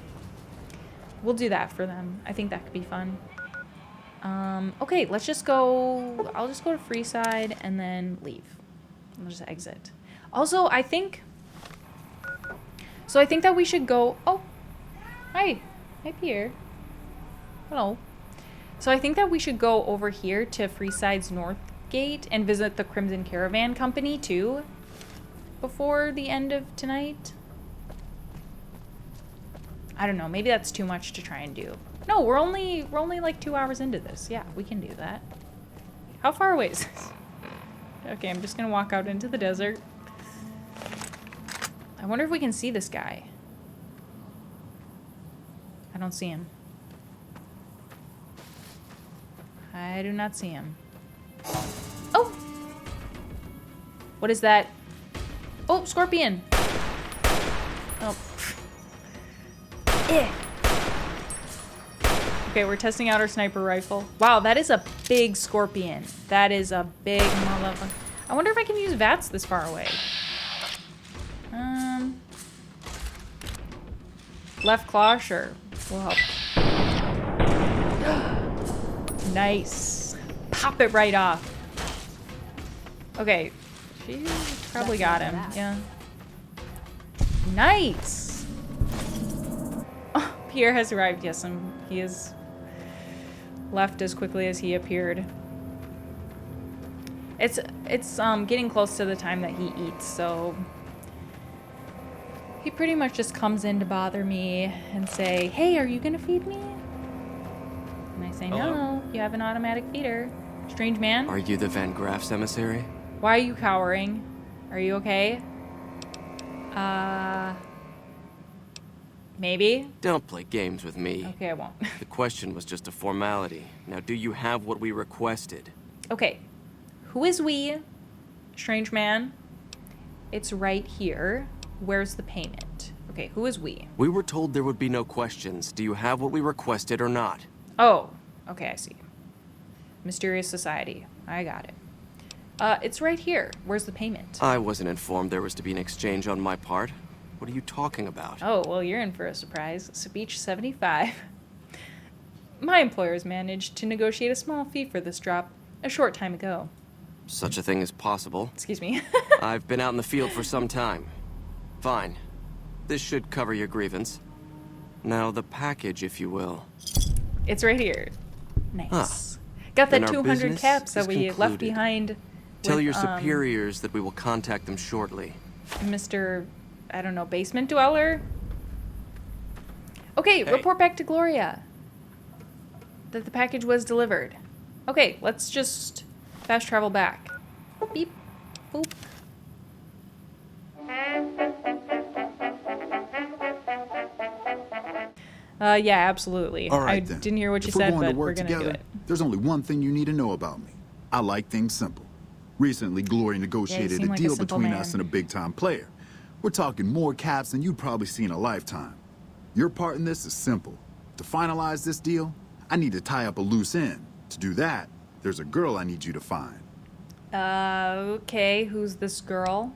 S1: We'll do that for them. I think that could be fun. Okay, let's just go... I'll just go to Freeside and then leave. I'll just exit. Also, I think that we should go... Oh, hi. Hi, Pierre. Hello. So I think that we should go over here to Freeside's North Gate and visit the Crimson Caravan Company, too, before the end of tonight. I don't know. Maybe that's too much to try and do. No, we're only like 2 hours into this. Yeah, we can do that. How far away is this? Okay, I'm just gonna walk out into the desert. I wonder if we can see this guy. I don't see him. I do not see him. Oh! What is that? Oh, scorpion! Oh. Okay, we're testing out our sniper rifle. Wow, that is a big scorpion. That is a big motherfucker. I wonder if I can use VATS this far away. Left claw, sure. Will help. Nice. Pop it right off. Okay, she probably got him. Yeah. Nice. Oh, Pierre has arrived. Yes, he is left as quickly as he appeared. It's getting close to the time that he eats, so he pretty much just comes in to bother me and say, "Hey, are you gonna feed me?" And I say, "No, you have an automatic feeder." Strange man.
S9: Are you the Van Graff's emissary?
S1: Why are you cowering? Are you okay? Maybe?
S9: Don't play games with me.
S1: Okay, I won't.
S9: The question was just a formality. Now, do you have what we requested?
S1: Okay. Who is we? Strange man. It's right here. Where's the payment? Okay, who is we?
S9: We were told there would be no questions. Do you have what we requested or not?
S1: Oh, okay, I see. Mysterious Society. I got it. It's right here. Where's the payment?
S9: I wasn't informed there was to be an exchange on my part. What are you talking about?
S1: Oh, well, you're in for a surprise. Speech 75. My employers managed to negotiate a small fee for this drop a short time ago.
S9: Such a thing is possible.
S1: Excuse me.
S9: I've been out in the field for some time. Fine. This should cover your grievance. Now, the package, if you will.
S1: It's right here. Nice.
S9: Huh.
S1: Got that
S9: Then our
S1: 200
S9: business
S1: caps that
S9: is
S1: we left
S9: concluded.
S1: behind.
S9: Tell
S1: with,
S9: your superiors that we will contact them shortly.
S1: Mr. I don't know, basement dweller? Okay,
S9: Hey.
S1: report back to Gloria that the package was delivered. Okay, let's just fast travel back. Beep. Boop. Yeah, absolutely.
S5: All right,
S1: I
S5: then.
S1: didn't hear what you
S5: If we're
S1: said,
S5: going to
S1: but
S5: work
S1: we're gonna
S5: together,
S1: do it.
S5: there's only one thing you need to know about me. I like things simple. Recently, Glory negotiated
S1: seem
S5: a
S1: like a
S5: deal
S1: simple
S5: between
S1: man.
S5: us and a big-time player. We're talking more caps than you'd probably see in a lifetime. Your part in this is simple. To finalize this deal, I need to tie up a loose end. To do that, there's a girl I need you to find.
S1: Okay, who's this girl?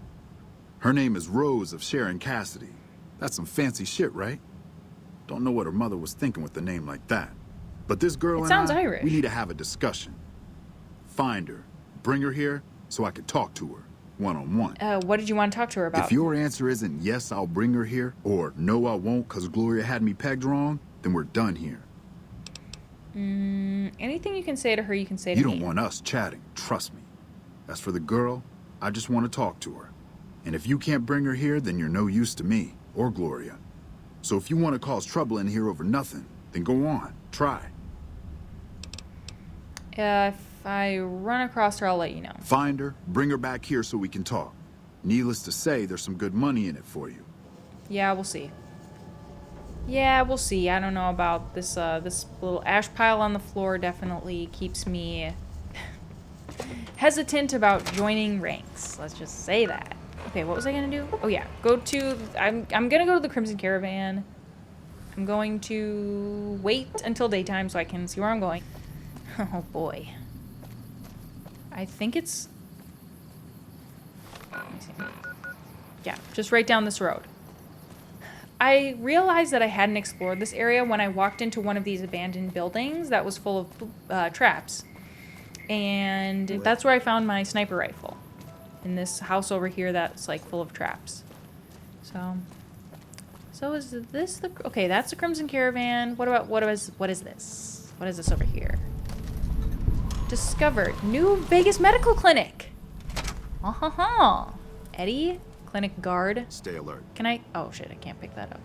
S5: Her name is Rose of SHARON CASSIDY. That's some fancy shit, right? Don't know what her mother was thinking with a name like that. But this girl and
S1: sounds
S5: I,
S1: Irish.
S5: we need to have a discussion. Find her, bring her here, so I can talk to her, one-on-one.
S1: What did you want to talk to her about?
S5: If your answer isn't yes, I'll bring her here, or no, I won't because Gloria had me pegged wrong, then we're done here.
S1: Anything you can say to her, you can say to
S5: You
S1: me.
S5: don't want us chatting, trust me. As for the girl, I just want to talk to her. And if you can't bring her here, then you're no use to me, or Gloria. So if you want to cause trouble in here over nothing, then go on, try.
S1: If I run across her, I'll let you know.
S5: Find her, bring her back here so we can talk. Needless to say, there's some good money in it for you.
S1: Yeah, we'll see. Yeah, we'll see. I don't know about this, this little ash pile on the floor definitely keeps me hesitant about joining ranks. Let's just say that. Okay, what was I gonna do? Oh yeah, I'm gonna go to the Crimson Caravan. I'm going to wait until daytime so I can see where I'm going. Oh boy. I think it's... Let me see. Yeah, just right down this road. I realized that I hadn't explored this area when I walked into one of these abandoned buildings that was full of traps. And that's where I found my sniper rifle. In this house over here that's like full of traps. So is this the... Okay, that's the Crimson Caravan. What is this? What is this over here? Discovered. New Vegas Medical Clinic. Eddie? Clinic guard.
S5: Stay alert.
S1: Can I... Oh, shit, I can't pick that up.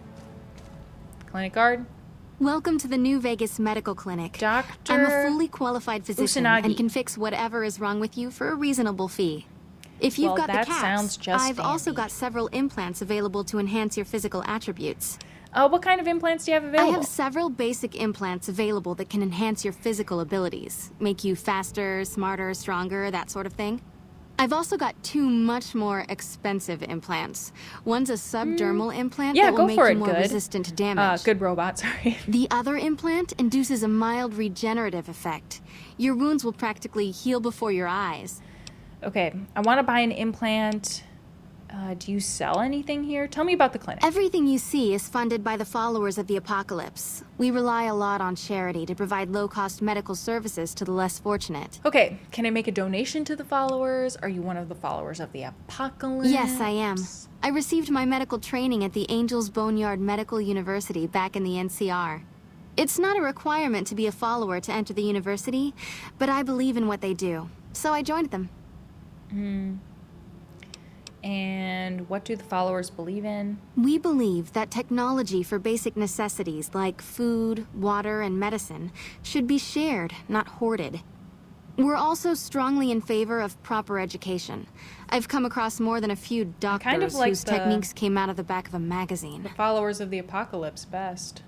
S1: Clinic guard.
S10: Welcome to the New Vegas Medical Clinic.
S1: Doctor...
S10: I'm a fully qualified physician
S1: Usanagi.
S10: and can fix whatever is wrong with you for a reasonable fee. If you've
S1: Well,
S10: got
S1: that
S10: the caps,
S1: sounds just
S10: I've also
S1: dandy.
S10: got several implants available to enhance your physical attributes.
S1: What kind of implants do you have
S10: I
S1: available?
S10: have several basic implants available that can enhance your physical abilities, make you faster, smarter, stronger, that sort of thing. I've also got 2 much more expensive implants. One's a subdermal implant
S1: Yeah,
S10: that will
S1: go
S10: make
S1: for
S10: you
S1: it,
S10: more
S1: good.
S10: resistant to damage.
S1: Good robot, sorry.
S10: The other implant induces a mild regenerative effect. Your wounds will practically heal before your eyes.
S1: Okay, I want to buy an implant. Do you sell anything here? Tell me about the clinic.
S10: Everything you see is funded by the followers of the apocalypse. We rely a lot on charity to provide low-cost medical services to the less fortunate.
S1: Okay, can I make a donation to the followers? Are you one of the followers of the apocalypse?
S10: Yes, I am. I received my medical training at the Angels Boneyard Medical University back in the NCR. It's not a requirement to be a follower to enter the university, but I believe in what they do, so I joined them.
S1: And what do the followers believe in?
S10: We believe that technology for basic necessities like food, water, and medicine should be shared, not hoarded. We're also strongly in favor of proper education. I've come across more than a few doctors
S1: like
S10: whose techniques came out of the back of a magazine.
S1: The followers of the apocalypse best.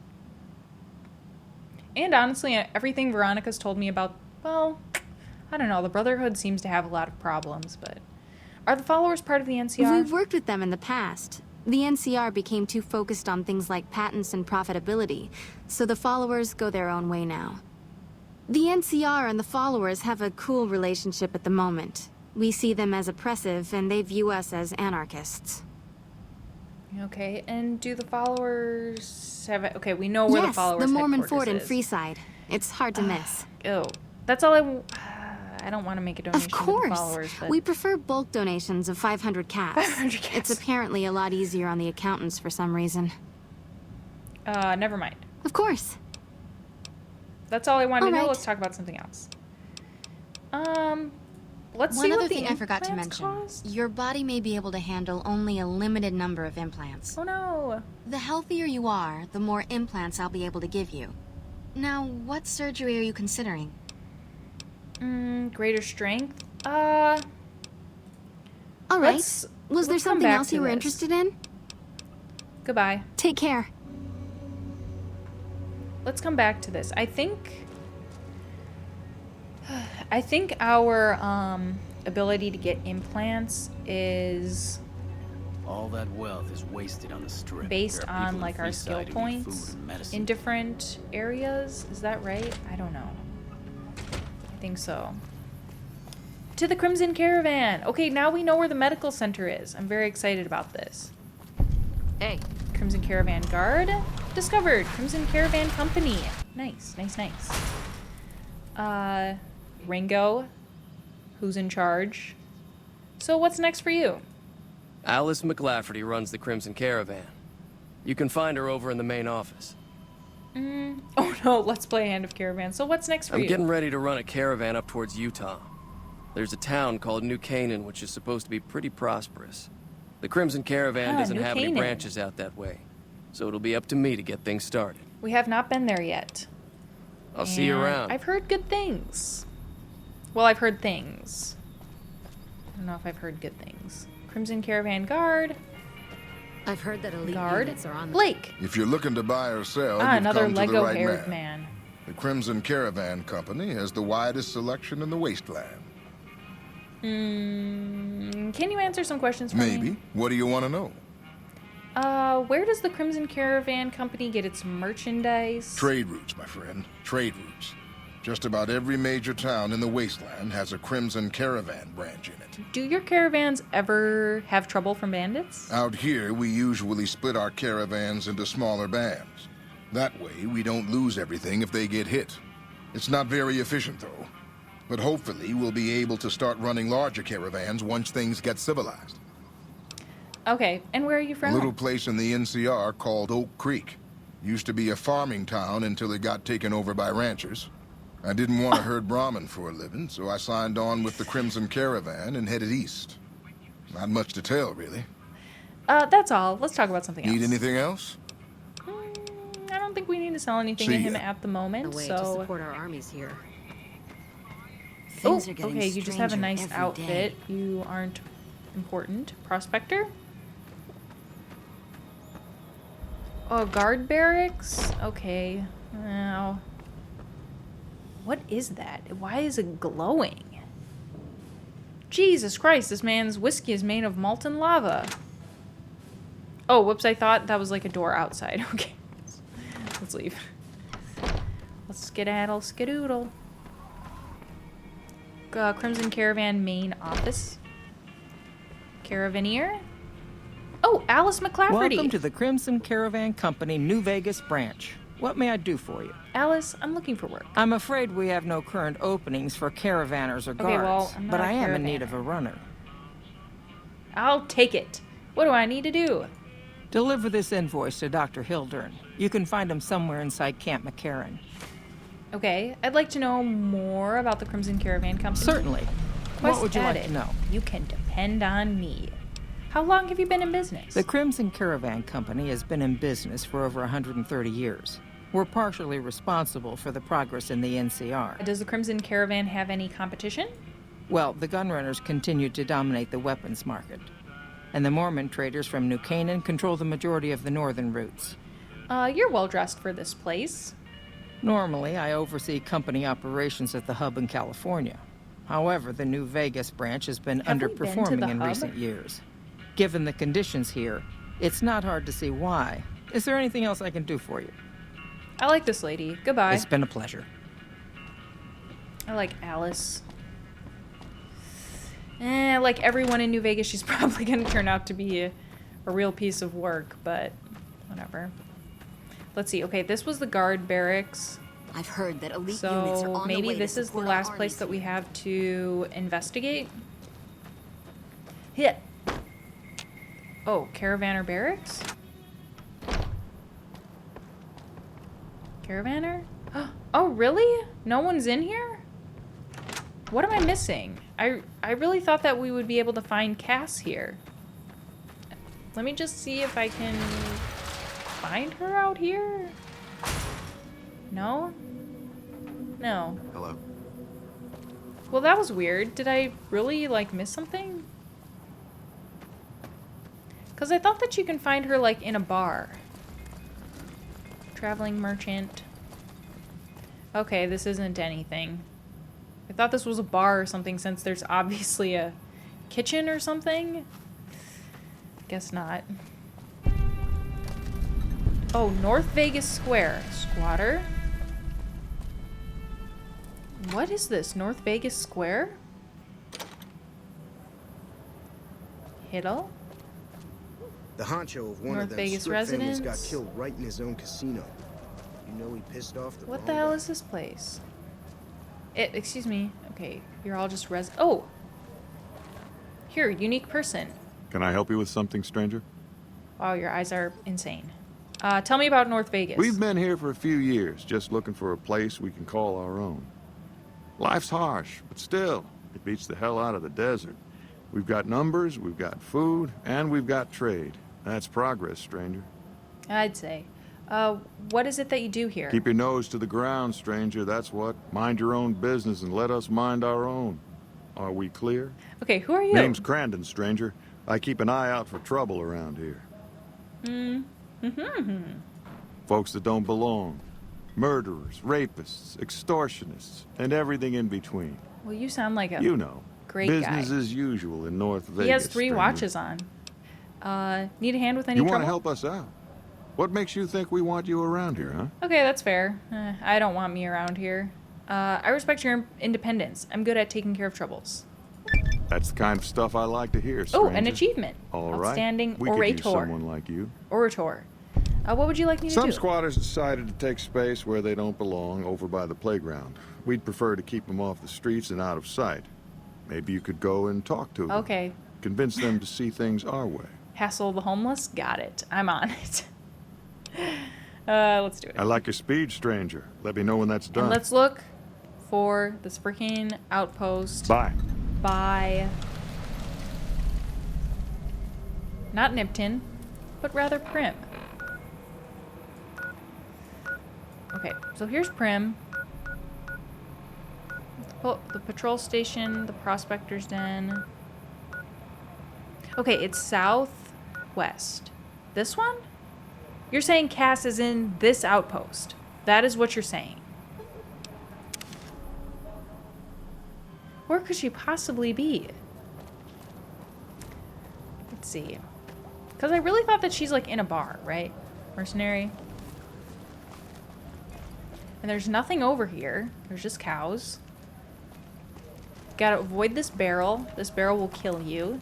S1: And honestly, everything Veronica's told me about, well, I don't know, the Brotherhood seems to have a lot of problems, but... Are the followers part of the NCR?
S10: We've worked with them in the past. The NCR became too focused on things like patents and profitability, so the followers go their own way now. The NCR and the followers have a cool relationship at the moment. We see them as oppressive, and they view us as anarchists.
S1: Okay, and do the followers have... Okay, we know where the followers
S10: Yes, the Mormon
S1: headquarters
S10: Fort in
S1: is.
S10: Freeside. It's hard to miss.
S1: Oh, that's all I don't want to make a donation
S10: Of course.
S1: to the followers, but...
S10: We prefer bulk donations of 500 caps.
S1: 500 caps.
S10: It's apparently a lot easier on the accountants for some reason.
S1: Never mind.
S10: Of course.
S1: That's all I wanted to know.
S10: All right.
S1: Let's talk about something else. Let's
S10: One
S1: see
S10: other
S1: what the
S10: thing I forgot to
S1: implants
S10: mention.
S1: cost.
S10: Your body may be able to handle only a limited number of implants.
S1: Oh no.
S10: The healthier you are, the more implants I'll be able to give you. Now, what surgery are you considering?
S1: Greater strength. All
S10: All right. Was there something else you were
S1: interested?
S10: interested in?
S1: Goodbye.
S10: Take care.
S1: Let's come back to this. I think our ability to get implants is
S11: all that wealth is wasted on the strip.
S1: based
S11: There are
S1: on
S11: people
S1: like
S11: in
S1: our
S11: Freeside
S1: skill
S11: who need
S1: points
S11: food and medicine.
S1: in different areas. Is that right? I don't know. I think so. To the Crimson Caravan. Okay, now we know where the medical center is. I'm very excited about this.
S7: Hey.
S1: Crimson Caravan Guard discovered. Crimson Caravan Company. Nice, nice, nice. Ringo, who's in charge. So what's next for you?
S9: Alice McLafferty runs the Crimson Caravan. You can find her over in the main office.
S1: Oh no, let's play Hand of Caravan. So what's next for
S9: I'm
S1: you?
S9: getting ready to run a caravan up towards Utah. There's a town called New Canaan which is supposed to be pretty prosperous. The Crimson Caravan doesn't
S1: New
S9: have any
S1: Canaan.
S9: branches out that way, so it'll be up to me to get things started.
S1: We have not been there yet.
S9: I'll see you
S1: And
S9: around.
S1: I've heard good things. Well, I've heard things. I don't know if I've heard good things. Crimson Caravan Guard.
S7: I've heard that elite
S1: Guard.
S7: units are on the...
S1: Blake.
S12: If you're looking to buy or sell,
S1: Ah,
S12: you've
S1: another
S12: come to the right
S1: Lego-haired
S12: man.
S1: man.
S12: The Crimson Caravan Company has the widest selection in the wasteland.
S1: Can you answer some questions for me?
S12: Maybe. What do you want to know?
S1: Where does the Crimson Caravan Company get its merchandise?
S12: Trade routes, my friend. Trade routes. Just about every major town in the wasteland has a Crimson Caravan branch in it.
S1: Do your caravans ever have trouble from bandits?
S12: Out here, we usually split our caravans into smaller bands. That way, we don't lose everything if they get hit. It's not very efficient, though. But hopefully, we'll be able to start running larger caravans once things get civilized.
S1: Okay, and where are you
S12: A
S1: from?
S12: little place in the NCR called Oak Creek. Used to be a farming town until it got taken over by ranchers. I didn't want to herd Brahmin for a living, so I signed on with the Crimson Caravan and headed east. Not much to tell, really.
S1: That's all. Let's talk about something else.
S12: Need anything else?
S1: I don't think we need to sell anything to
S12: See
S1: him
S12: ya.
S1: at the moment,
S7: A way
S1: so...
S7: to support our armies here.
S1: Oh,
S6: Things are getting
S1: okay, you just have a
S6: stranger
S1: nice
S6: every
S1: outfit.
S6: day.
S1: You aren't important. Prospector? Oh, guard barracks? Okay. Now... What is that? Why is it glowing? Jesus Christ, this man's whiskey is made of molten lava. Oh, whoops, I thought that was like a door outside. Okay. Let's leave. Let's skedaddle, skedoodle. Crimson Caravan main office. Caravaneer? Oh, Alice McClafferty.
S13: Welcome to the Crimson Caravan Company New Vegas branch. What may I do for you?
S1: Alice, I'm looking for work.
S13: I'm afraid we have no current openings for caravanners or guards,
S1: well, I'm not
S13: but
S1: a
S13: I am in
S1: caravanner.
S13: need of a runner.
S1: I'll take it. What do I need to do?
S13: Deliver this invoice to Dr. Hildern. You can find him somewhere inside Camp McCarran.
S1: Okay, I'd like to know more about the Crimson Caravan Company.
S13: Certainly. What would you like to know?
S1: You can depend on me. How long have you been in business?
S13: The Crimson Caravan Company has been in business for over 130 years. We're partially responsible for the progress in the NCR.
S1: Does the Crimson Caravan have any competition?
S13: Well, the gunrunners continue to dominate the weapons market. And the Mormon traders from New Canaan control the majority of the northern routes.
S1: You're well dressed for this place.
S13: Normally, I oversee company operations at the hub in California. However, the New Vegas branch has been underperforming in recent years. Given the conditions here, it's not hard to see why. Is there anything else I can do for you?
S1: I like this lady. Goodbye.
S13: It's been a pleasure.
S1: I like Alice. Like everyone in New Vegas, she's probably going to turn out to be a real piece of work, but whatever. Let's see. Okay, this was the guard barracks.
S10: I've heard that elite
S1: So
S10: units are on the way
S1: maybe
S10: to
S1: this is the
S10: support our
S1: last
S10: armies
S1: place that we
S10: here.
S1: have to investigate. Hit. Oh, Caravaner barracks? Caravaner? Oh, really? No one's in here? What am I missing? I really thought that we would be able to find Cass here. Let me just see if I can find her out here. No? No.
S14: Hello.
S1: Well, that was weird. Did I really, like, miss something? Because I thought that you can find her, like, in a bar. Traveling merchant. Okay, this isn't anything. I thought this was a bar or something since there's obviously a kitchen or something. Guess not. Oh, North Vegas Square. Squatter? What is this? North Vegas Square? Hiddle?
S15: The honcho of one
S1: North
S15: of them
S1: Vegas
S15: strip families got
S1: residents?
S15: killed right in his own casino. You know he pissed off the
S1: What the hell is this place? Excuse me. Okay, you're all just Oh! Here, unique person.
S16: Can I help you with something, stranger?
S1: Wow, your eyes are insane. Tell me about North Vegas.
S16: We've been here for a few years, just looking for a place we can call our own. Life's harsh, but still, it beats the hell out of the desert. We've got numbers, we've got food, and we've got trade. That's progress, stranger.
S1: I'd say. What is it that you do here?
S16: Keep your nose to the ground, stranger, that's what. Mind your own business and let us mind our own. Are we clear?
S1: Okay, who are you?
S16: Name's Crandon, stranger. I keep an eye out for trouble around here. Folks that don't belong. Murderers, rapists, extortionists, and everything in between.
S1: Well, you sound like a
S16: You know,
S1: great
S16: business
S1: guy.
S16: as usual in North Vegas.
S1: He has 3
S16: stranger.
S1: watches on. Need a hand with any
S16: You
S1: trouble?
S16: want to help us out? What makes you think we want you around here, huh?
S1: Okay, that's fair. I don't want me around here. I respect your independence. I'm good at taking care of troubles.
S16: That's the kind of stuff I like to hear,
S1: Oh,
S16: stranger.
S1: an achievement.
S16: All right.
S1: Outstanding
S16: We could
S1: orator.
S16: use someone like you.
S1: Orator. What would you like me to do?
S16: Some squatters decided to take space where they don't belong over by the playground. We'd prefer to keep them off the streets and out of sight. Maybe you could go and talk to them.
S1: Okay.
S16: Convince them to see things our way.
S1: Hassle the homeless? Got it. I'm on it. Let's do it.
S16: I like your speed, stranger. Let me know when that's done.
S1: And let's look for this freaking outpost.
S16: Bye.
S1: By not Nipton, but rather Prim. Okay, so here's Prim. Oh, the patrol station, the prospector's den. Okay, it's southwest. This one? You're saying Cass is in this outpost. That is what you're saying. Where could she possibly be? see. Because I really thought that she's, like, in a bar, right? Mercenary. And there's nothing over here. There's just cows. Gotta avoid this barrel. This barrel will kill you.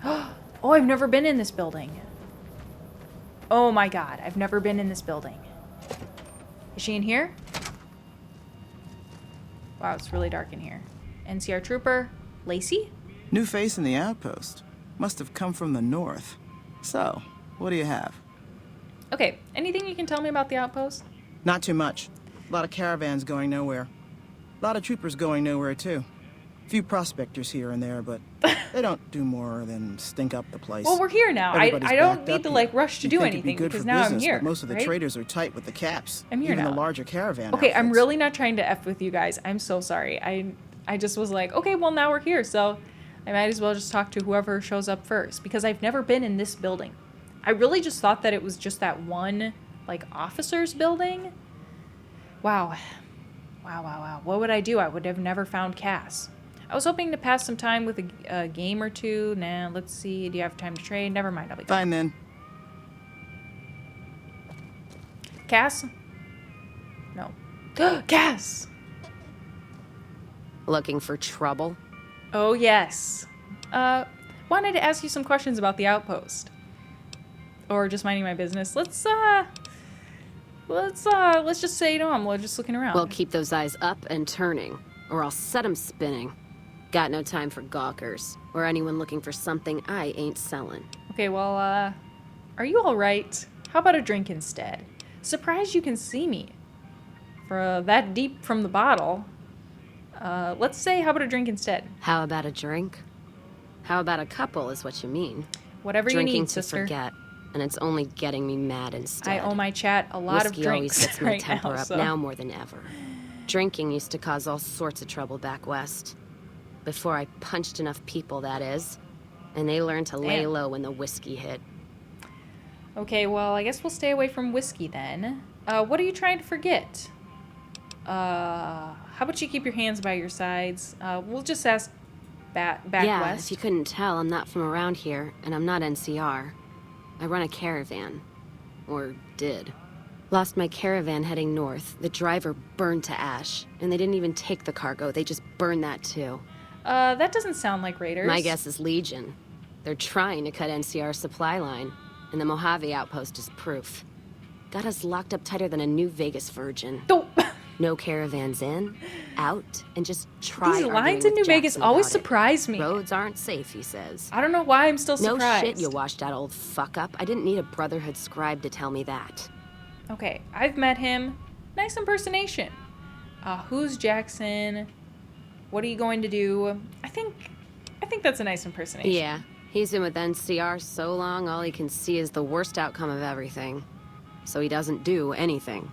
S1: Oh, I've never been in this building. Oh my god, I've never been in this building. Is she in here? Wow, it's really dark in here. NCR Trooper. Lacey?
S8: New face in the outpost. Must have come from the north. So, what do you have?
S1: Okay, anything you can tell me about the outpost?
S8: Not too much. A lot of caravans going nowhere. A lot of troopers going nowhere, too. Few prospectors here and there, but they don't do more than stink up the place.
S1: Well, we're here now. I don't need to, like, rush to do anything because now I'm here.
S8: But most of the
S1: right?
S8: traders are tight with the caps.
S1: I'm here
S8: even
S1: now.
S8: The larger caravan
S1: Okay,
S8: outfits.
S1: I'm really not trying to F with you guys. I'm so sorry. I just was like, okay, well, now we're here, so I might as well just talk to whoever shows up first because I've never been in this building. I really just thought that it was just that one, like, officer's building. Wow. Wow. What would I do? I would have never found Cass. I was hoping to pass some time with a game or two. Nah, let's see. Do you have time to trade? Never mind. I'll be
S8: fine then.
S1: Cass? No. Cass!
S6: Looking for trouble?
S1: Oh, yes. Wanted to ask you some questions about the outpost. Or just minding my business. Let's just say no, I'm just looking around.
S6: Well, keep those eyes up and turning, or I'll set 'em spinning. Got no time for gawkers, or anyone looking for something I ain't selling.
S1: Okay, well, are you alright? How about a drink instead? Surprised you can see me. For that deep from the bottle. Let's say, how about a drink instead?
S6: How about a drink? How about a couple is what you mean.
S1: Whatever
S6: Drinking
S1: you need,
S6: to
S1: sister.
S6: forget, and it's only getting me mad instead.
S1: I owe my chat a lot
S6: Whiskey
S1: of drinks
S6: always sets my
S1: right
S6: temper
S1: now,
S6: up
S1: so.
S6: now more than ever. Drinking used to cause all sorts of trouble back west. Before I punched enough people, that is. And they learned to lay
S1: Damn.
S6: low when the whiskey hit.
S1: Okay, well, I guess we'll stay away from whiskey then. What are you trying to forget? How about you keep your hands by your sides? We'll just ask back
S6: yeah,
S1: west.
S6: if you couldn't tell, I'm not from around here, and I'm not NCR. I run a caravan. Or did. Lost my caravan heading north. The driver burned to ash. And they didn't even take the cargo, they just burned that too.
S1: That doesn't sound like raiders.
S6: My guess is Legion. They're trying to cut NCR's supply line, and the Mojave outpost is proof. Got us locked up tighter than a New Vegas virgin. No caravans in, out, and just try.
S1: These lines in New Vegas always surprise me.
S6: Roads aren't safe, he says.
S1: I don't know why I'm still surprised.
S6: No shit, you washed out old fuck up. I didn't need a Brotherhood scribe to tell me that.
S1: Okay, I've met him. Nice impersonation. Who's Jackson? What are you going to do? I think that's a nice impersonation.
S6: Yeah, he's been with NCR so long, all he can see is the worst outcome of everything. So he doesn't do anything.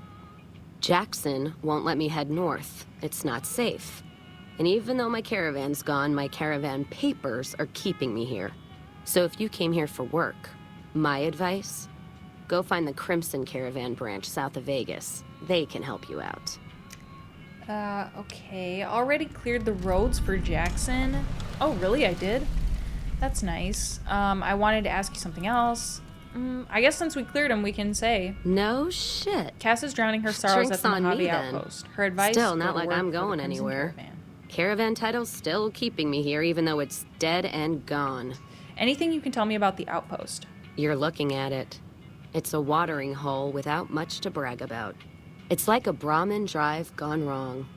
S6: Jackson won't let me head north. It's not safe. And even though my caravan's gone, my caravan papers are keeping me here. So if you came here for work, my advice, go find the Crimson Caravan branch south of Vegas. They can help you out.
S1: Okay. Already cleared the roads for Jackson. Oh, really? I did? That's nice. I wanted to ask you something else. I guess since we cleared him, we can say.
S6: No shit.
S1: Cass is drowning her sorrows
S6: Drinks
S1: at the
S6: on
S1: Mojave
S6: me,
S1: outpost. Her advice.
S6: Still,
S1: go
S6: not
S1: to
S6: like
S1: work
S6: I'm
S1: for the
S6: going
S1: Crimson
S6: anywhere.
S1: Caravan.
S6: Caravan title's still keeping me here, even though it's dead and gone.
S1: Anything you can tell me about the outpost?
S6: You're looking at it. It's a watering hole without much to brag about. It's like a Brahmin drive gone wrong.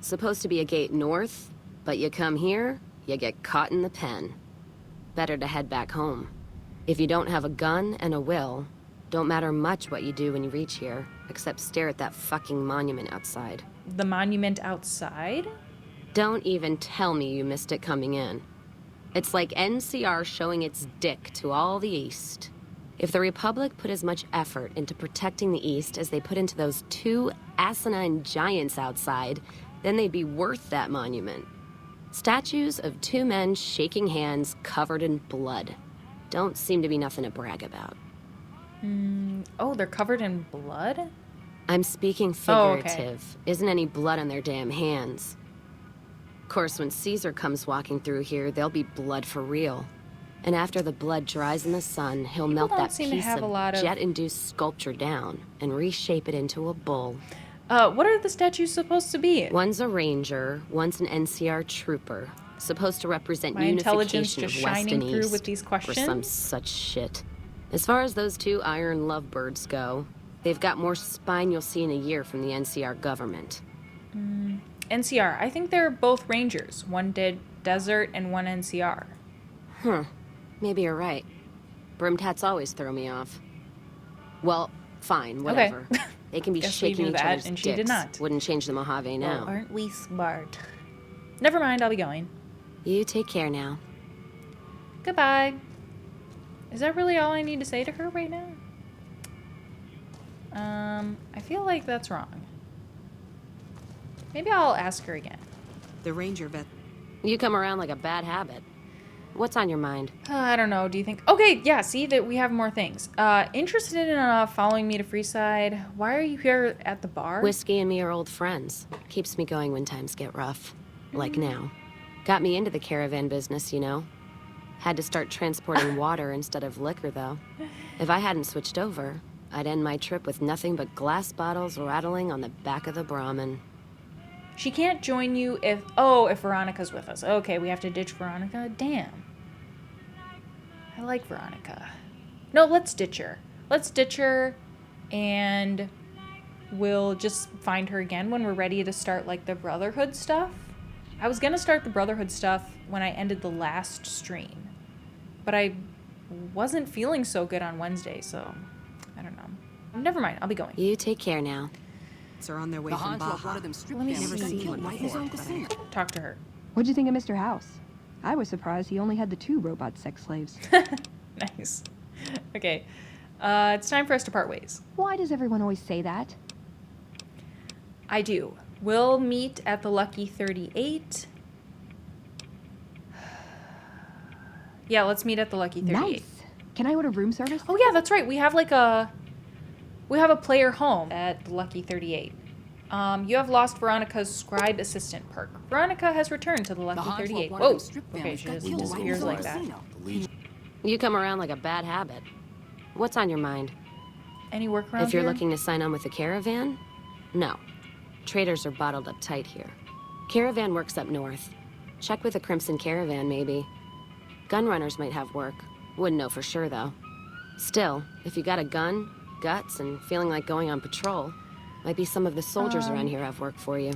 S6: Supposed to be a gate north, but you come here, you get caught in the pen. Better to head back home. If you don't have a gun and a will, don't matter much what you do when you reach here, except stare at that fucking monument outside.
S1: The monument outside?
S6: Don't even tell me you missed it coming in. It's like NCR showing its dick to all the East. If the Republic put as much effort into protecting the East as they put into those two asinine giants outside, then they'd be worth that monument. Statues of two men shaking hands covered in blood. Don't seem to be nothing to brag about.
S1: Oh, they're covered in blood?
S6: I'm speaking figurative. Isn't any blood on their damn hands. Of course, when Caesar comes walking through here, there'll be blood for real.
S14: And after the blood dries in the sun, he'll melt that piece of jet-induced sculpture down and reshape it into a bull.
S1: What are the statues supposed to be?
S14: One's a ranger, one's an NCR trooper. Supposed to represent
S1: My intelligence
S14: unification
S1: just
S14: of West
S1: shining
S14: and
S1: through
S14: East.
S1: with these questions?
S14: Or some such shit. As far as those two iron lovebirds go, they've got more spine you'll see in a year from the NCR government.
S1: NCR. I think they're both rangers. One did desert and one NCR.
S14: Maybe you're right. Brimtats always throw me off. Well, fine, whatever.
S1: Okay.
S14: They can be
S1: Guess we
S14: shaking
S1: knew
S14: each
S1: that,
S14: other's
S1: and
S14: dicks.
S1: she did not.
S14: Wouldn't change the Mojave now.
S1: Well, aren't we smart? Never mind, I'll be going.
S14: You take care now.
S1: Goodbye. Is that really all I need to say to her right now? I feel like that's wrong. Maybe I'll ask her again.
S3: The ranger vet.
S14: You come around like a bad habit. What's on your mind?
S1: I don't know. Do you think... Okay, yeah, see that we have more things. Interested in following me to Freeside? Why are you here at the bar?
S14: Whiskey and me are old friends. Keeps me going when times get rough. Like now. Got me into the caravan business, you know. Had to start transporting water instead of liquor, though. If I hadn't switched over, I'd end my trip with nothing but glass bottles rattling on the back of the Brahmin.
S1: She can't join you if... Oh, if Veronica's with us. Okay, we have to ditch Veronica? Damn. I like Veronica. No, let's ditch her. Let's ditch her, and we'll just find her again when we're ready to start, like, the Brotherhood stuff. I was gonna start the Brotherhood stuff when I ended the last stream, but I wasn't feeling so good on Wednesday, so I don't know. Never mind, I'll be going.
S14: You take care now.
S3: Are on their way from Baja.
S1: Let me see. Talk to her.
S17: What'd you think of Mr. House? I was surprised he only had the 2 robot sex slaves.
S1: Nice. Okay. It's time for us to part ways.
S17: Why does everyone always say that?
S1: I do. We'll meet at the Lucky 38. Yeah, let's meet at the Lucky 38.
S17: Nice. Can I order room service?
S1: Oh yeah, that's right. We have a player home at Lucky 38. You have lost Veronica's scribe assistant perk. Veronica has returned to the Lucky 38. Whoa. Okay, she just disappears like that.
S14: You come around like a bad habit. What's on your mind?
S1: Any work around
S14: If you're
S1: here?
S14: looking to sign on with the caravan? No. Traders are bottled up tight here. Caravan works up north. Check with the Crimson Caravan, maybe. Gunrunners might have work. Wouldn't know for sure, though. Still, if you got a gun, guts, and feeling like going on patrol, might be some of the soldiers around here have work for you.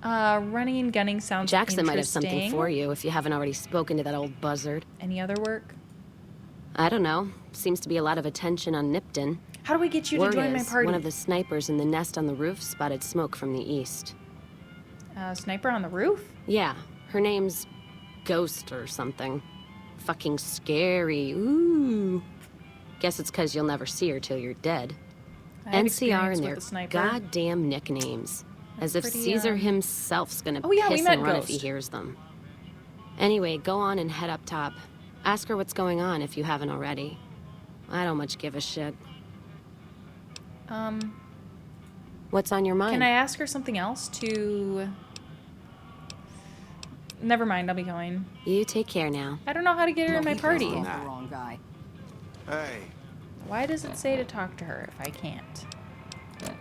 S1: Running and gunning sounds
S14: Jackson might have
S1: interesting.
S14: something for you if you haven't already spoken to that old buzzard.
S1: Any other work?
S14: I don't know. Seems to be a lot of attention on Nipton.
S1: How do we get you to join my party?
S14: One of the snipers in the nest on the roof spotted smoke from the east.
S1: Sniper on the roof?
S14: Yeah. Her name's Ghost or something. Fucking scary. Ooh. Guess it's 'cause you'll never see her till you're dead. NCR and their goddamn nicknames. As if Caesar himself's gonna piss and run if he hears them. Anyway, go on and head up top. Ask her what's going on if you haven't already. I don't much give a shit. What's on your mind?
S1: Can I ask her something else to... Never mind, I'll be going.
S14: You take care now.
S1: I don't know how to get her in my party.
S6: Wrong guy.
S11: Hey.
S1: Why does it say to talk to her if I can't?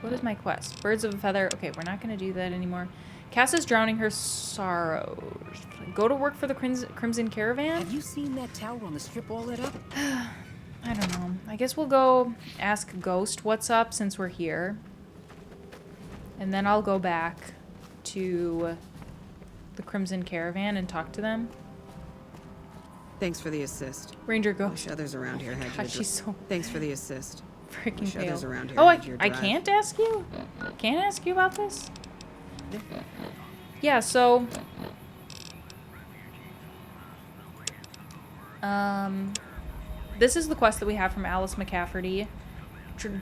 S1: What is my quest? Birds of a feather. Okay, we're not going to do that anymore. Cass is drowning her sorrows. Go to work for the Crimson Caravan?
S6: Have you seen that tower on the strip all lit up?
S1: I don't know. I guess we'll go ask Ghost what's up since we're here. And then I'll go back to the Crimson Caravan and talk to them.
S3: Thanks for the assist.
S1: Ranger Ghost.
S3: Wish others around here had
S1: God,
S3: your
S1: she's so...
S3: Thanks for the assist.
S1: Freaking
S3: Wish
S1: pale.
S3: others around here
S1: Oh,
S3: had your
S1: I
S3: drive.
S1: can't ask you? Can't ask you about this? Yeah, so... This is the quest that we have from Alice McCafferty.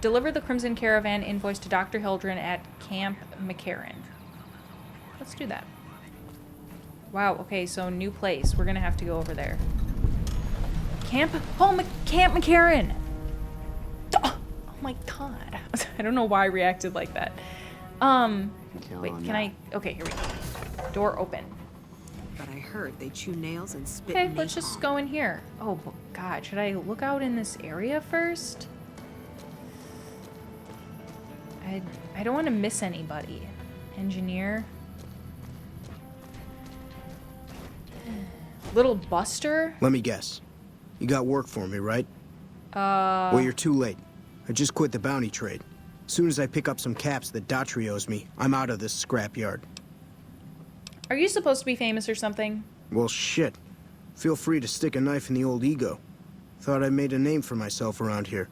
S1: Deliver the Crimson Caravan invoice to Dr. Hildren at Camp McCarran. Let's do that. Wow, okay, so new place. We're gonna have to go over there. Camp McCarran! Oh my god. I don't know why I reacted like that. Wait, can I... Okay, here we go. Door open.
S3: but I heard they chew nails and spit
S1: Okay,
S3: napalm.
S1: let's just go in here. Oh, God, should I look out in this area first? I don't want to miss anybody. Engineer. Little Buster?
S15: Let me guess. You got work for me, right? Well, you're too late. I just quit the bounty trade. As soon as I pick up some caps that Daughtry owes me, I'm out of this scrapyard.
S1: Are you supposed to be famous or something?
S15: Well, shit. Feel free to stick a knife in the old ego. Thought I made a name for myself around here.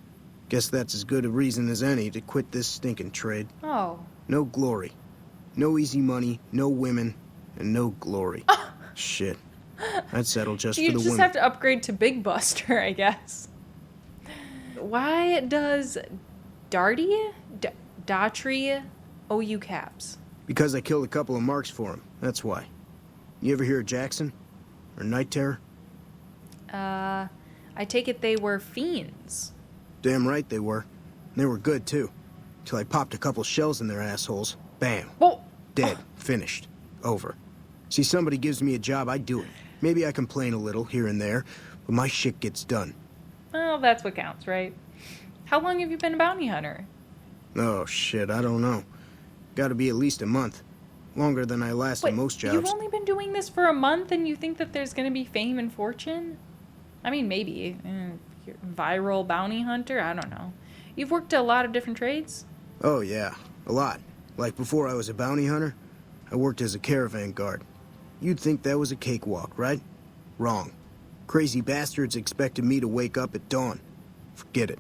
S15: Guess that's as good a reason as any to quit this stinking trade.
S1: Oh.
S15: No glory. No easy money, no women, and no glory. Shit. I'd settle just for the women.
S1: You just have to upgrade to Big Buster, I guess. Why does Daughtry owe you caps?
S15: Because I killed a couple of marks for him, that's why. You ever hear of Jackson? Or Night Terror?
S1: I take it they were fiends.
S15: Damn right they were. And they were good, too. Till I popped a couple shells in their assholes. Bam.
S1: Oh.
S15: Dead. Finished. Over. See, somebody gives me a job, I do it. Maybe I complain a little here and there, but my shit gets done.
S1: Well, that's what counts, right? How long have you been a bounty hunter?
S15: Oh, shit, I don't know. Gotta be at least a month. Longer than I last in most jobs.
S1: You've only been doing this for a month and you think that there's gonna be fame and fortune? I mean, maybe. You're a viral bounty hunter? I don't know. You've worked a lot of different trades?
S15: Oh, yeah. A lot. Like before I was a bounty hunter, I worked as a caravan guard. You'd think that was a cakewalk, right? Wrong. Crazy bastards expected me to wake up at dawn. Forget it.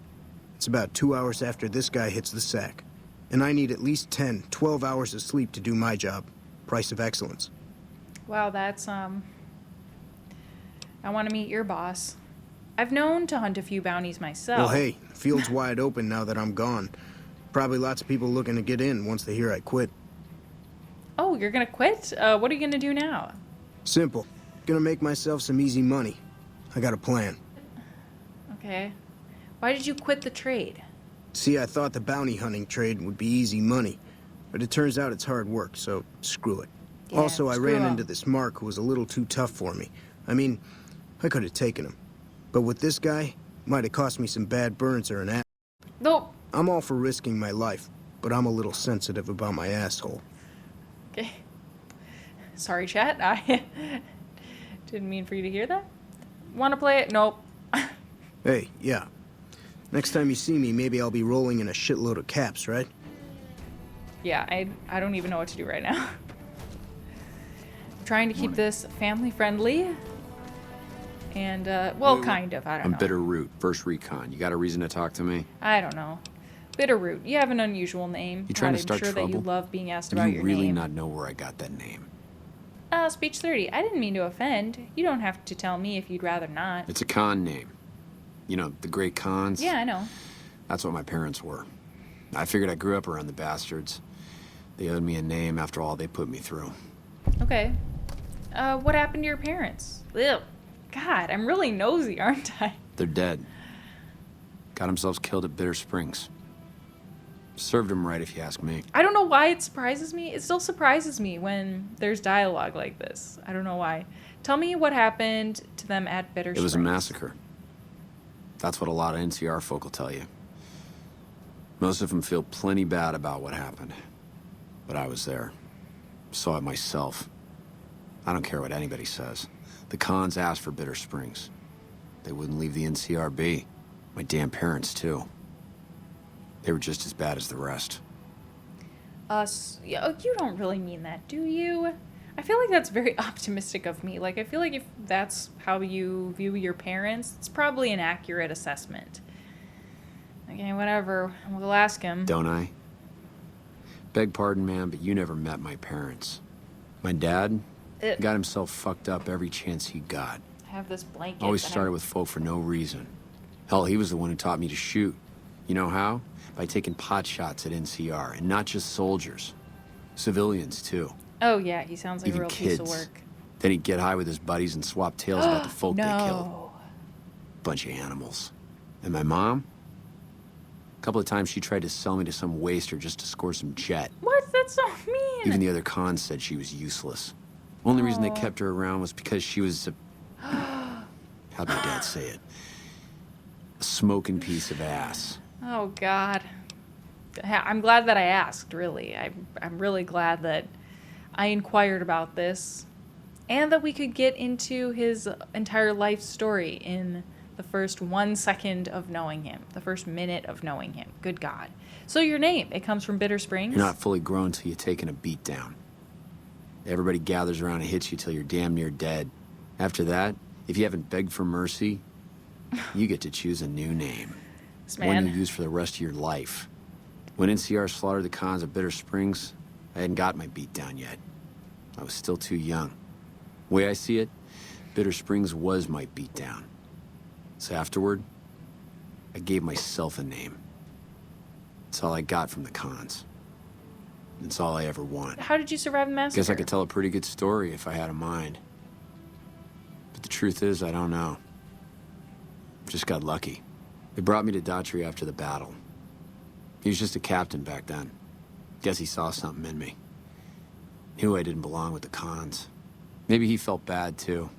S15: It's about 2 hours after this guy hits the sack. And I need at least 10, 12 hours of sleep to do my job. Price of excellence.
S1: Wow, that's, I want to meet your boss. I've known to hunt a few bounties myself.
S15: Well, hey, the field's wide open now that I'm gone. Probably lots of people looking to get in once they hear I quit.
S1: Oh, you're gonna quit? What are you gonna do now?
S15: Simple. Gonna make myself some easy money. I got a plan.
S1: Okay. Why did you quit the trade?
S15: See, I thought the bounty hunting trade would be easy money, but it turns out it's hard work, so screw it.
S1: Yeah,
S15: also, I ran into this Mark who was a little too tough for me. I mean, I could have taken him. But with this guy, might have cost me some bad burns or an ass.
S1: Nope.
S15: I'm all for risking my life, but I'm a little sensitive about my asshole.
S1: Okay. Sorry, chat. I didn't mean for you to hear that. Want to play it? Nope.
S15: Hey, yeah. Next time you see me, maybe I'll be rolling in a shitload of caps, right?
S1: Yeah, I don't even know what to do right now. I'm trying to keep this family friendly. And, well, kind of. I don't know.
S4: I'm Bitter Root, first recon. You got a reason to talk to me?
S1: I don't know. Bitterroot. You have an unusual name.
S4: You trying to start
S1: I'm sure
S4: trouble?
S1: that you love being asked about your
S4: You really
S1: name.
S4: not know where I got that name.
S1: Speech 30. I didn't mean to offend. You don't have to tell me if you'd rather not.
S4: It's a con name. You know, the great cons?
S1: Yeah, I know.
S4: That's what my parents were. I figured I grew up around the bastards. They owed me a name after all they put me through.
S1: Okay. What happened to your parents? Ugh. God, I'm really nosy, aren't I?
S4: They're dead. Got themselves killed at Bitter Springs. Served them right, if you ask me.
S1: I don't know why it surprises me. It still surprises me when there's dialogue like this. I don't know why. Tell me what happened to them at Bitter Springs.
S4: It was a massacre. That's what a lot of NCR folk will tell you. Most of them feel plenty bad about what happened. But I was there. Saw it myself. I don't care what anybody says. The cons asked for Bitter Springs. They wouldn't leave the NCR be. My damn parents, too. They were just as bad as the rest.
S1: You don't really mean that, do you? I feel like that's very optimistic of me. Like, I feel like if that's how you view your parents, it's probably an accurate assessment. Okay, whatever. We'll ask him.
S4: Don't I? Beg pardon, ma'am, but you never met my parents. My dad got himself fucked up every chance he got.
S1: I have this blanket.
S4: Always started with folk for no reason. Hell, he was the one who taught me to shoot. You know how? By taking pot shots at NCR, and not just soldiers. Civilians, too.
S1: Oh, yeah, he sounds like
S4: even
S1: a real
S4: kids.
S1: piece of work.
S4: Then he'd get high with his buddies and swap tales about the folk
S1: no.
S4: they killed. Bunch of animals. And my mom? A couple of times she tried to sell me to some waster just to score some jet.
S1: What? That's so mean.
S4: Even the other cons said she was useless. Only reason they kept her around was because she was a... How'd my dad say it? A smoking piece of ass.
S1: Oh, God. I'm glad that I asked, really. I'm really glad that I inquired about this. And that we could get into his entire life story in the first 1 second of knowing him. The first minute of knowing him. Good God. So your name, it comes from Bitter Springs?
S4: You're not fully grown till you're taking a beat down. Everybody gathers around and hits you till you're damn near dead. After that, if you haven't begged for mercy, you get to choose a new name. One you use for the rest of your life. When NCR slaughtered the cons of Bitter Springs, I hadn't got my beat down yet. I was still too young. The way I see it, Bitter Springs was my beat down. So afterward, I gave myself a name. It's all I got from the cons. It's all I ever want.
S1: How did you survive the massacre?
S4: Guess I could tell a pretty good story if I had a mind. But the truth is, I don't know. Just got lucky. They brought me to Daughtry after the battle. He was just a captain back then. Guess he saw something in me. Knew I didn't belong with the cons. Maybe he felt bad, too,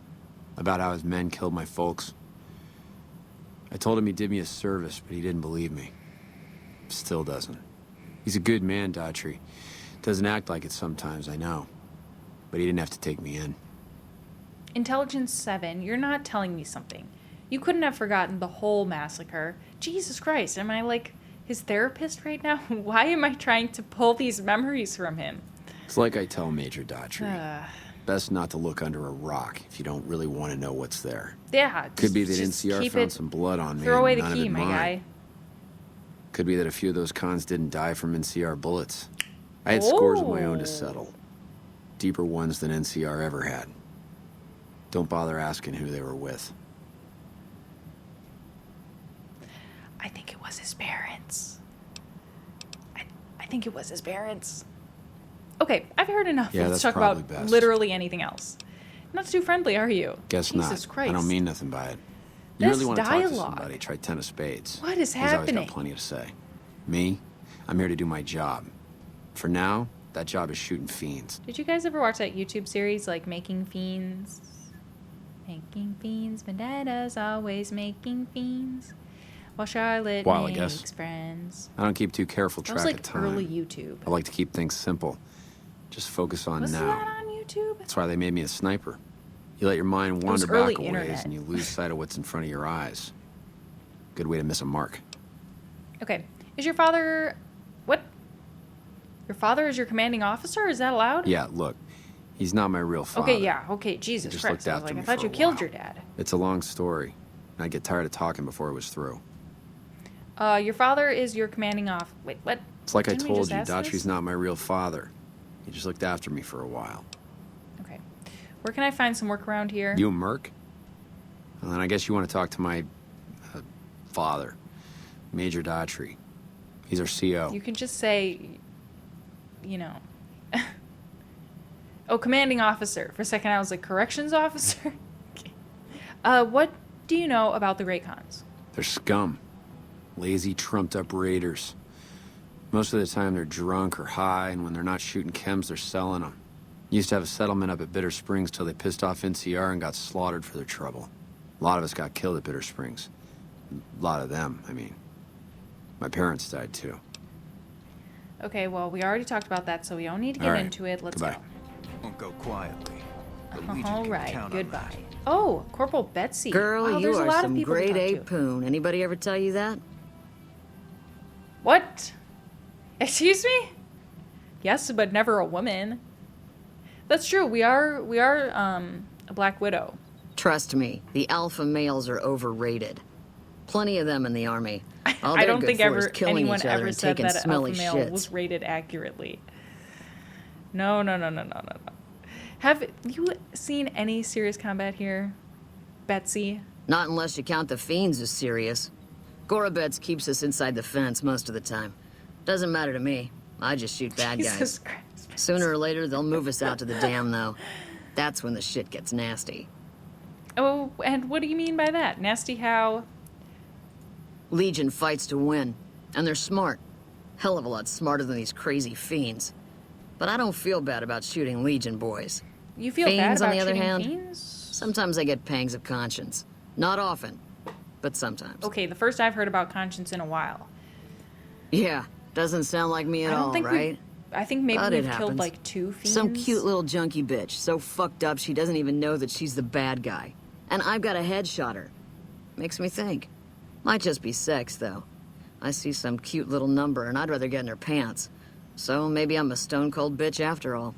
S4: about how his men killed my folks. I told him he did me a service, but he didn't believe me. Still doesn't. He's a good man, Daughtry. Doesn't act like it sometimes, I know. But he didn't have to take me in.
S1: Intelligence 7, you're not telling me something. You couldn't have forgotten the whole massacre. Jesus Christ, am I like his therapist right now? Why am I trying to pull these memories from him?
S4: It's like I tell Major Daughtry. Best not to look under a rock if you don't really want to know what's there.
S1: Yeah.
S4: Could be that NCR found some blood on me.
S1: Throw away
S4: and
S1: the key, my guy.
S4: Could be that a few of those cons didn't die from NCR bullets. I had scores of my own to settle. Deeper ones than NCR ever had. Don't bother asking who they were with.
S1: I think it was his parents. I think it was his parents. Okay, I've heard enough.
S4: Yeah,
S1: Let's
S4: that's
S1: talk about
S4: best.
S1: Literally anything else. Not too friendly, are you?
S4: Guess
S1: Jesus
S4: not.
S1: Christ.
S4: I don't mean nothing by it. You
S1: This
S4: really want to talk to
S1: dialogue.
S4: somebody, try 10 of spades.
S1: What is
S4: He's always
S1: happening?
S4: got plenty to say. Me? I'm here to do my job. For now, that job is shooting fiends.
S1: Did you guys ever watch that YouTube series, like Making Fiends? Making Fiends, Vendetta's always making fiends. While Charlotte
S4: While, I
S1: makes
S4: guess.
S1: friends.
S4: I don't keep too careful
S1: That
S4: track
S1: was like
S4: of time.
S1: early YouTube.
S4: I like to keep things simple. Just focus on
S1: Was
S4: now.
S1: that on YouTube?
S4: That's why they made me a sniper. You let your mind
S1: was
S4: wander
S1: early
S4: back a ways
S1: internet.
S4: and you lose sight of what's in front of your eyes. Good way to miss a mark.
S1: Okay. Is your father... What? Your father is your commanding officer? Is that allowed?
S4: Yeah, look. He's not my real father.
S1: Okay, yeah. Okay, Jesus
S4: just
S1: Christ.
S4: looked
S1: I was
S4: after
S1: like, I
S4: me
S1: thought
S4: for
S1: you
S4: a
S1: killed
S4: while.
S1: your dad.
S4: It's a long story. I'd get tired of talking before it was through.
S1: Your father is your commanding off... Wait, what?
S4: It's like
S1: Didn't
S4: I
S1: we
S4: told
S1: just
S4: you,
S1: ask
S4: Daughtry's
S1: this?
S4: not my real father. He just looked after me for a while.
S1: Okay. Where can I find some work around here?
S4: You a merc? Well, then I guess you want to talk to my father, Major Daughtry. He's our CO.
S1: You can just say, you know... Oh, commanding officer. For a second, I was like, corrections officer? Okay. What do you know about the Great Khans?
S4: They're scum. Lazy, trumped-up raiders. Most of the time, they're drunk or high, and when they're not shooting chems, they're selling them. Used to have a settlement up at Bitter Springs till they pissed off NCR and got slaughtered for their trouble. A lot of us got killed at Bitter Springs. A lot of them, I mean. My parents died, too.
S1: Okay, well, we already talked about that, so we don't need to get
S4: All right.
S1: into it. Let's
S4: Goodbye.
S2: Won't go quietly. The
S1: go.
S2: Legion
S1: All
S2: can
S1: right,
S2: count on
S1: goodbye. Oh, Corporal Betsy.
S6: Girl,
S1: wow,
S6: you
S1: there's a
S6: are
S1: lot of
S6: some
S1: people to
S6: grade
S1: talk
S6: A
S1: to.
S6: poon. Anybody ever tell you that?
S1: What? Excuse me? Yes, but never a woman. That's true. We are a Black Widow.
S6: Trust me, the alpha males are overrated. Plenty of them in the army. All
S1: I
S6: they're
S1: don't
S6: good
S1: think
S6: for
S1: ever
S6: is killing
S1: anyone
S6: each other
S1: ever
S6: and
S1: said
S6: taking
S1: that an
S6: smelly
S1: alpha male
S6: shits.
S1: was rated accurately. No. Have you seen any serious combat here, Betsy?
S6: Not unless you count the fiends as serious. Gorobets keeps us inside the fence most of the time. Doesn't matter to me. I just shoot bad
S1: Jesus
S6: guys.
S1: Christ.
S6: Sooner or later, they'll move us out to the dam, though. That's when the shit gets nasty.
S1: Oh, and what do you mean by that? Nasty how?
S6: Legion fights to win, and they're smart. Hell of a lot smarter than these crazy fiends. But I don't feel bad about shooting Legion boys.
S1: You feel bad
S6: Fiends, on
S1: about
S6: the other
S1: shooting
S6: hand,
S1: fiends?
S6: sometimes I get pangs of conscience. Not often, but sometimes.
S1: Okay, the first I've heard about conscience in a while.
S6: Yeah, doesn't sound like me at
S1: I don't
S6: all,
S1: think
S6: right?
S1: I think maybe
S6: But
S1: we've
S6: it
S1: killed
S6: happens.
S1: like 2 fiends.
S6: Some cute little junkie bitch, so fucked up she doesn't even know that she's the bad guy. And I've got a headshot her. Makes me think. Might just be sex, though. I see some cute little number and I'd rather get in her pants. So maybe I'm a stone-cold bitch after all.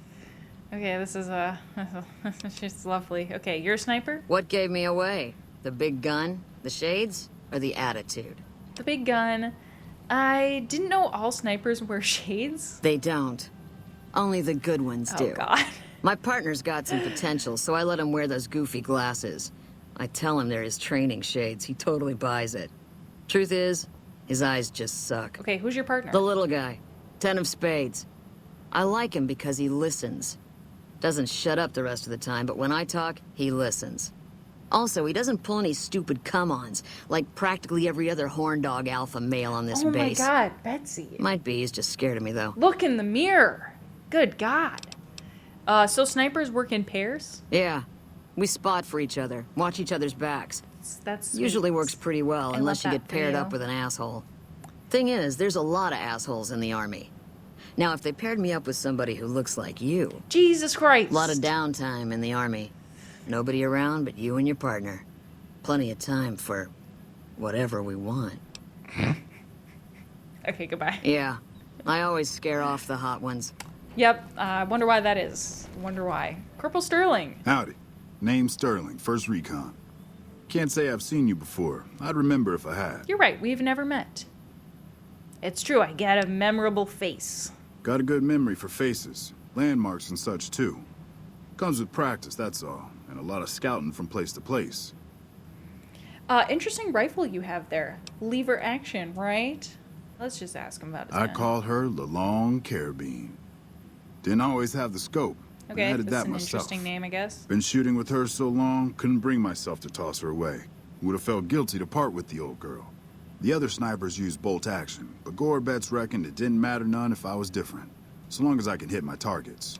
S1: Okay, this is she's lovely. Okay, you're a sniper?
S6: What gave me away? The big gun, the shades, or the attitude?
S1: The big gun. I didn't know all snipers wear shades.
S6: They don't. Only the good ones do.
S1: Oh, God.
S6: My partner's got some potential, so I let him wear those goofy glasses. I tell him they're his training shades. He totally buys it. Truth is, his eyes just suck.
S1: Okay, who's your partner?
S6: The little guy. 10 of spades. I like him because he listens. Doesn't shut up the rest of the time, but when I talk, he listens. Also, he doesn't pull any stupid come-ons, like practically every other horn dog alpha male on this base.
S1: Oh my God, Betsy.
S6: Might be, he's just scared of me, though.
S1: Look in the mirror. Good God. So snipers work in pairs?
S6: Yeah. We spot for each other, watch each other's backs.
S1: That's
S6: usually works pretty well,
S1: I
S6: unless you
S1: love
S6: get
S1: that
S6: paired
S1: for
S6: up
S1: you.
S6: with an asshole. Thing is, there's a lot of assholes in the army. Now, if they paired me up with somebody who looks like you...
S1: Jesus Christ!
S6: A lot of downtime in the army. Nobody around but you and your partner. Plenty of time for whatever we want.
S1: Okay, goodbye.
S6: Yeah, I always scare off the hot ones.
S1: Yep, I wonder why that is. Wonder why. Corporal Sterling.
S5: Howdy. Name's Sterling, 1st Recon. Can't say I've seen you before. I'd remember if I had.
S1: You're right, we've never met. It's true, I get a memorable face.
S5: Got a good memory for faces, landmarks and such too. Comes with practice, that's all, and a lot of scouting from place to place.
S1: Interesting rifle you have there. Lever action, right? Let's just ask him about it.
S5: I call her the Long Carabine. Didn't always have the scope.
S1: Okay,
S5: I added
S1: that's
S5: that
S1: an
S5: myself.
S1: interesting name, I guess.
S5: Been shooting with her so long, couldn't bring myself to toss her away. Would have felt guilty to part with the old girl. The other snipers used bolt action, but Gorbets reckoned it didn't matter none if I was different, so long as I can hit my targets.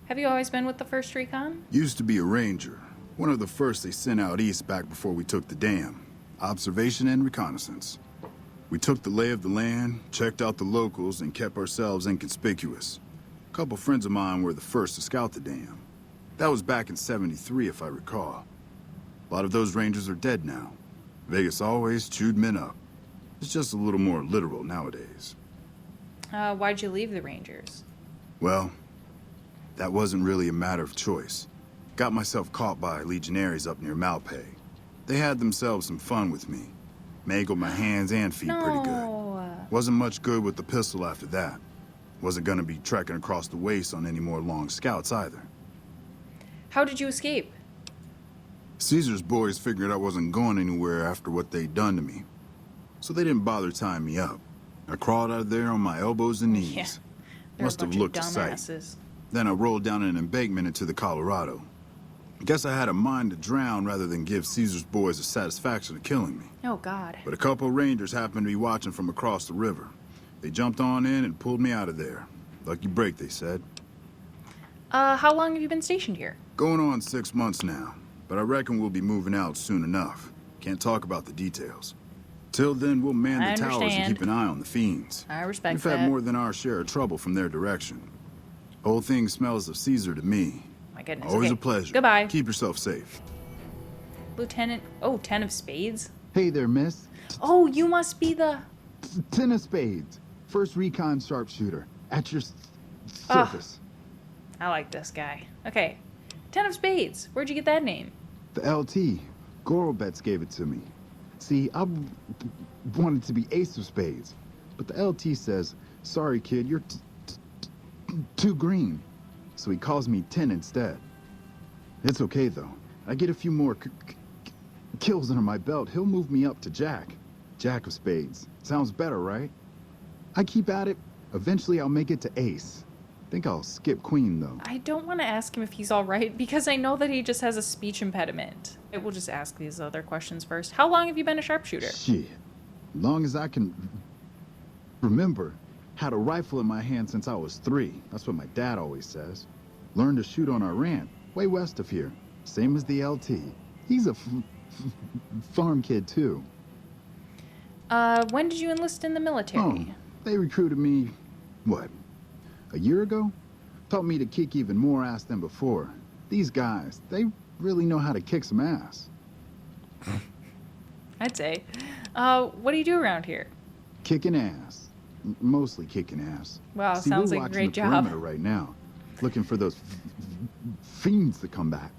S1: Have you always been with the 1st Recon?
S5: Used to be a ranger, one of the first they sent out east back before we took the dam. Observation and reconnaissance. We took the lay of the land, checked out the locals, and kept ourselves inconspicuous. A couple friends of mine were the first to scout the dam. That was back in '73, if I recall. A lot of those rangers are dead now. Vegas always chewed men up. It's just a little more literal nowadays.
S1: Why'd you leave the Rangers?
S5: Well, that wasn't really a matter of choice. Got myself caught by legionaries up near Malpay. They had themselves some fun with me. Mangled my hands and feet pretty good. Wasn't much good with the pistol after that. Wasn't gonna be trekking across the waste on any more long scouts either.
S1: How did you escape?
S5: Caesar's boys figured I wasn't going anywhere after what they'd done to me. So they didn't bother tying me up. I crawled out of there on my elbows and knees.
S1: Yeah,
S5: Must have looked a sight. Then I rolled down an embankment into the Colorado. Guess I had a mind to drown rather than give Caesar's boys the satisfaction of killing me.
S1: Oh, God.
S5: But a couple rangers happened to be watching from across the river. They jumped on in and pulled me out of there. Lucky break, they said.
S1: How long have you been stationed here?
S5: Going on 6 months now, but I reckon we'll be moving out soon enough. Can't talk about the details. Till then, we'll man the towers and keep an eye on the fiends.
S1: I respect
S5: We've
S1: that.
S5: had more than our share of trouble from their direction. Whole thing smells of Caesar to me.
S1: My goodness.
S5: Always
S1: Okay.
S5: a pleasure.
S1: Goodbye.
S5: Keep yourself safe.
S1: Lieutenant... Oh, 10 of spades?
S18: Hey there, miss.
S1: Oh, you must be the...
S18: 10 of spades. 1st Recon sharpshooter. At your service.
S1: I like this guy. Okay. 10 of spades. Where'd you get that name?
S18: The LT. Gorbets gave it to me. See, I wanted to be ace of spades. But the LT says, sorry, kid, you're too green. So he calls me 10 instead. It's okay, though. I get a few more kills under my belt. He'll move me up to Jack. Jack of spades. Sounds better, right? I keep at it. Eventually, I'll make it to ace. Think I'll skip queen, though.
S1: I don't want to ask him if he's all right, because I know that he just has a speech impediment. We'll just ask these other questions first. How long have you been a sharpshooter?
S18: Shit. Long as I can remember. Had a rifle in my hand since I was 3. That's what my dad always says. Learned to shoot on our ranch. way west of here. Same as the LT. He's a farm kid, too.
S1: When did you enlist in the military?
S18: Oh, they recruited me, what, a year ago? Taught me to kick even more ass than before. These guys, they really know how to kick some ass.
S1: I'd say. What do you do around here?
S18: Kicking ass. Mostly kicking ass.
S1: Wow,
S18: See,
S1: sounds
S18: we're
S1: like a
S18: watching
S1: great
S18: the
S1: job.
S18: perimeter right now, looking for those fiends to come back.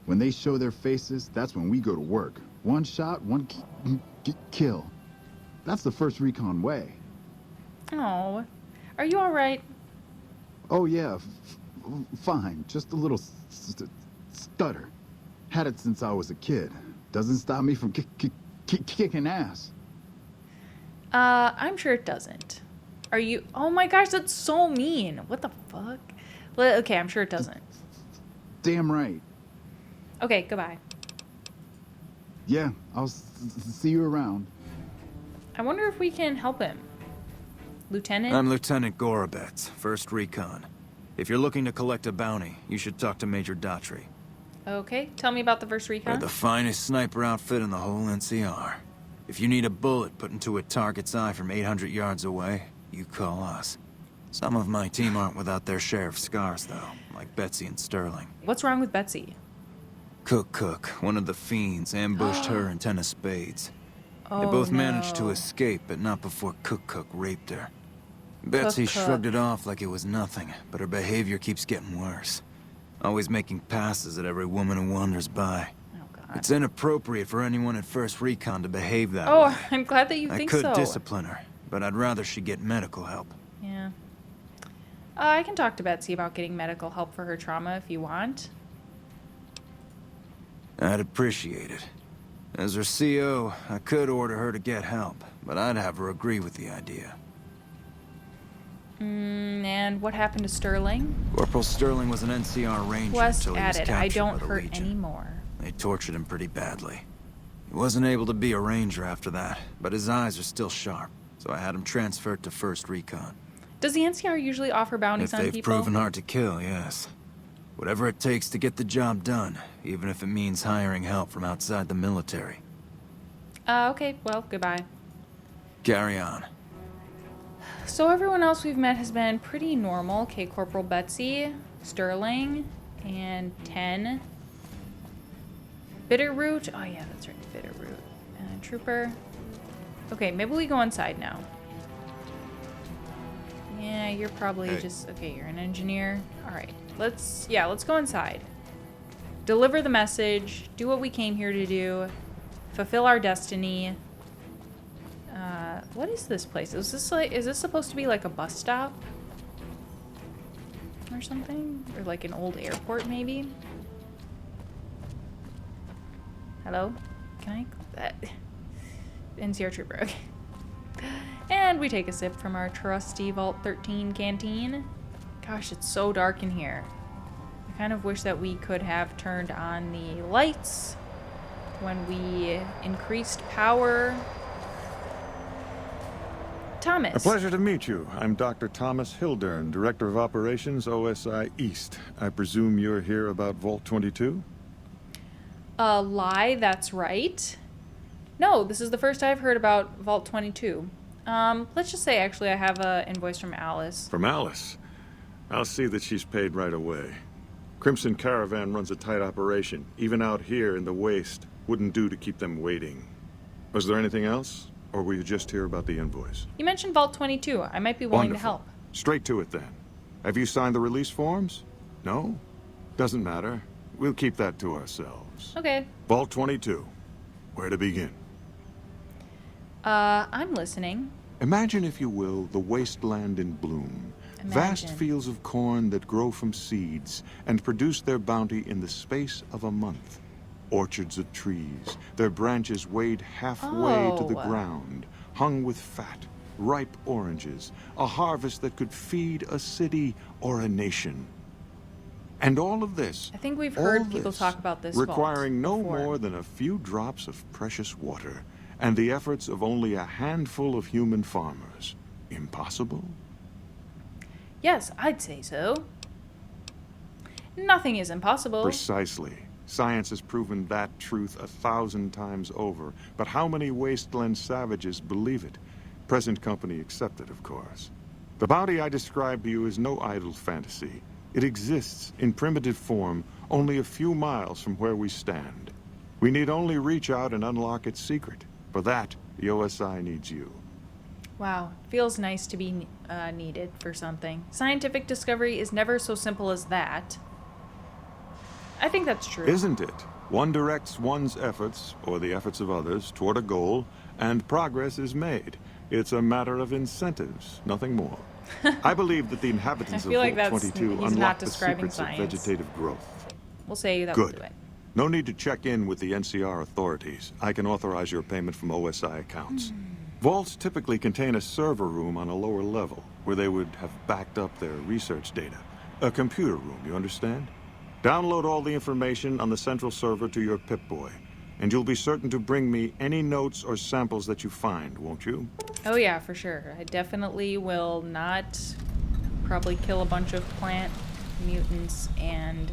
S18: When they show their faces, that's when we go to work. One shot, one kill. That's the first recon way.
S1: Oh, are you all right?
S18: Oh yeah, fine. Just a little stutter. Had it since I was a kid. Doesn't stop me from kicking ass.
S1: I'm sure it doesn't. Are you? Oh my gosh, that's so mean. What the fuck? Okay, I'm sure it doesn't.
S18: Damn right.
S1: Okay, goodbye.
S18: Yeah, I'll see you around.
S1: I wonder if we can help him. Lieutenant?
S2: I'm Lieutenant Gorobets, 1st Recon. If you're looking to collect a bounty, you should talk to Major Daughtry.
S1: Okay, tell me about the 1st Recon.
S2: We're the finest sniper outfit in the whole NCR. If you need a bullet put into a target's eye from 800 yards away, you call us. Some of my team aren't without their share of scars, though, like Betsy and Sterling.
S1: What's wrong with Betsy?
S2: Cook, one of the fiends, ambushed her and 10 of spades.
S1: Oh,
S2: They both
S1: no.
S2: managed to escape, but not before Cook raped her. Betsy shrugged it off like it was nothing, but her behavior keeps getting worse. Always making passes at every woman who wanders by.
S1: Oh, God.
S2: It's inappropriate for anyone at 1st Recon to behave that way.
S1: Oh, I'm glad that you think so.
S2: I could discipline her, but I'd rather she get medical help.
S1: Yeah. I can talk to Betsy about getting medical help for her trauma if you want.
S2: I'd appreciate it. As her CO, I could order her to get help, but I'd have her agree with the idea.
S1: And what happened to Sterling?
S2: Corporal Sterling was an NCR Ranger
S1: Quest
S2: until he was
S1: added.
S2: captured
S1: I don't
S2: by the
S1: hurt
S2: Legion.
S1: anymore.
S2: They tortured him pretty badly. He wasn't able to be a Ranger after that, but his eyes are still sharp, so I had him transferred to 1st Recon.
S1: Does the NCR usually offer bounties
S2: If
S1: on
S2: they've
S1: people?
S2: proven hard to kill, yes. Whatever it takes to get the job done, even if it means hiring help from outside the military.
S1: Okay, well, goodbye.
S2: Carry on.
S1: So everyone else we've met has been pretty normal. Okay, Corporal Betsy, Sterling, and 10. Bitterroot. Oh yeah, that's right, Bitterroot. Trooper. Okay, maybe we go inside now. Yeah, you're probably just... Okay, you're an engineer. Alright, let's go inside. Deliver the message. Do what we came here to do. Fulfill our destiny. What is this place? Is this supposed to be like a bus stop? Or something? Or like an old airport, maybe? Hello? Can I... NCR Trooper, okay. And we take a sip from our trusty Vault 13 canteen. Gosh, it's so dark in here. I kind of wish that we could have turned on the lights when we increased power. Thomas.
S16: A pleasure to meet you. I'm Dr. Thomas Hildern, Director of Operations, OSI East. I presume you're here about Vault 22?
S1: Lie, that's right. No, this is the first I've heard about Vault 22. Let's just say, actually, I have an invoice from Alice.
S16: From Alice? I'll see that she's paid right away. Crimson Caravan runs a tight operation. Even out here in the waste, wouldn't do to keep them waiting. Was there anything else? Or were you just here about the invoice?
S1: You mentioned Vault 22. I might be willing to help.
S16: Straight to it then. Have you signed the release forms? No? Doesn't matter. We'll keep that to ourselves.
S1: Okay.
S16: Vault 22. Where to begin?
S1: I'm listening.
S16: Imagine, if you will, the wasteland in bloom. Vast fields of corn that grow from seeds and produce their bounty in the space of a month. Orchards of trees, their branches weighed halfway to the ground, hung with fat, ripe oranges, a harvest that could feed a city or a nation. And all of this,
S1: I think we've heard people talk about this
S16: requiring no
S1: before.
S16: more than a few drops of precious water and the efforts of only a handful of human farmers. Impossible?
S1: Yes, I'd say so. Nothing is impossible.
S16: Precisely. Science has proven that truth 1,000 times over. But how many wasteland savages believe it? Present company accepted, of course. The bounty I described to you is no idle fantasy. It exists in primitive form only a few miles from where we stand. We need only reach out and unlock its secret. For that, the OSI needs you.
S1: Wow, feels nice to be needed for something. Scientific discovery is never so simple as that. I think that's true.
S16: Isn't it? One directs one's efforts, or the efforts of others, toward a goal, and progress is made. It's a matter of incentives, nothing more. I believe that the inhabitants of Vault 22 unlock the secrets of vegetative growth.
S1: We'll say that
S16: Good.
S1: We'll do it.
S16: No need to check in with the NCR authorities. I can authorize your payment from OSI accounts. Vaults typically contain a server room on a lower level, where they would have backed up their research data. A computer room, you understand? Download all the information on the central server to your Pip-Boy, and you'll be certain to bring me any notes or samples that you find, won't you?
S1: Oh yeah, for sure. I definitely will not probably kill a bunch of plant mutants, and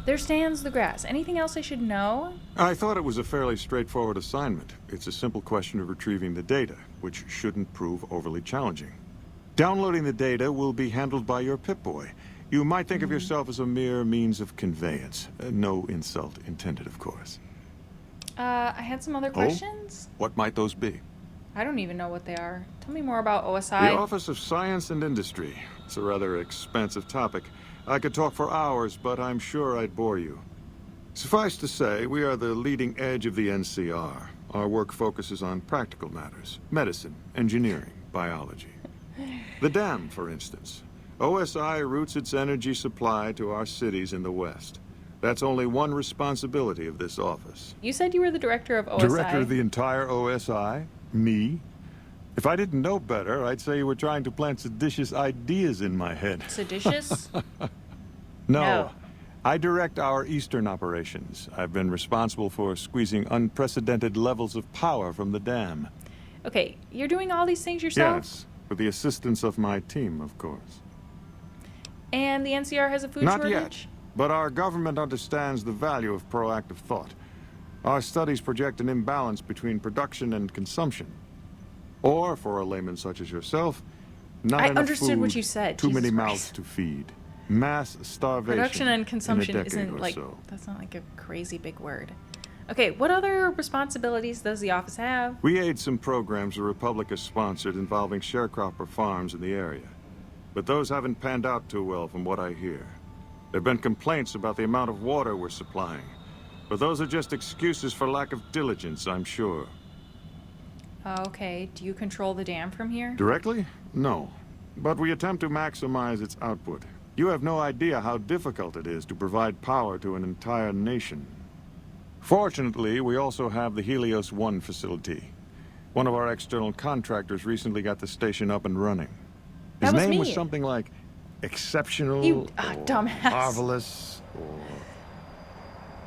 S1: there stands the grass. Anything else I should know?
S16: I thought it was a fairly straightforward assignment. It's a simple question of retrieving the data, which shouldn't prove overly challenging. Downloading the data will be handled by your Pip-Boy. You might think of yourself as a mere means of conveyance. No insult intended, of course.
S1: I had some other questions.
S16: Oh? What might those be?
S1: I don't even know what they are. Tell me more about OSI.
S16: The Office of Science and Industry. It's a rather expansive topic. I could talk for hours, but I'm sure I'd bore you. Suffice to say, we are the leading edge of the NCR. Our work focuses on practical matters. Medicine, engineering, biology. The dam, for instance. OSI routes its energy supply to our cities in the West. That's only one responsibility of this office.
S1: You said you were the director of OSI.
S16: Director of the entire OSI? Me? If I didn't know better, I'd say you were trying to plant seditious ideas in my head.
S1: Seditious?
S16: No. I direct our eastern operations. I've been responsible for squeezing unprecedented levels of power from the dam.
S1: Okay, you're doing all these things yourself?
S16: Yes, with the assistance of my team, of course.
S1: And the NCR has a food shortage?
S16: Not yet, but our government understands the value of proactive thought. Our studies project an imbalance between production and consumption. Or, for a layman such as yourself, not enough
S1: understood
S16: food,
S1: what you said.
S16: Too many
S1: Jesus
S16: mouths
S1: Christ.
S16: to feed. Mass starvation.
S1: Production and consumption
S16: in a decade
S1: isn't
S16: or
S1: like,
S16: so.
S1: that's not like a crazy big word. Okay, what other responsibilities does the office have?
S16: We aid some programs the Republic has sponsored involving sharecropper farms in the area. But those haven't panned out too well from what I hear. There have been complaints about the amount of water we're supplying. But those are just excuses for lack of diligence, I'm sure.
S1: Okay, do you control the dam from here?
S16: Directly? No. But we attempt to maximize its output. You have no idea how difficult it is to provide power to an entire nation. Fortunately, we also have the Helios 1 facility. One of our external contractors recently got the station up and running. His name was something like exceptional,
S1: You
S16: or
S1: dumbass.
S16: marvelous, or...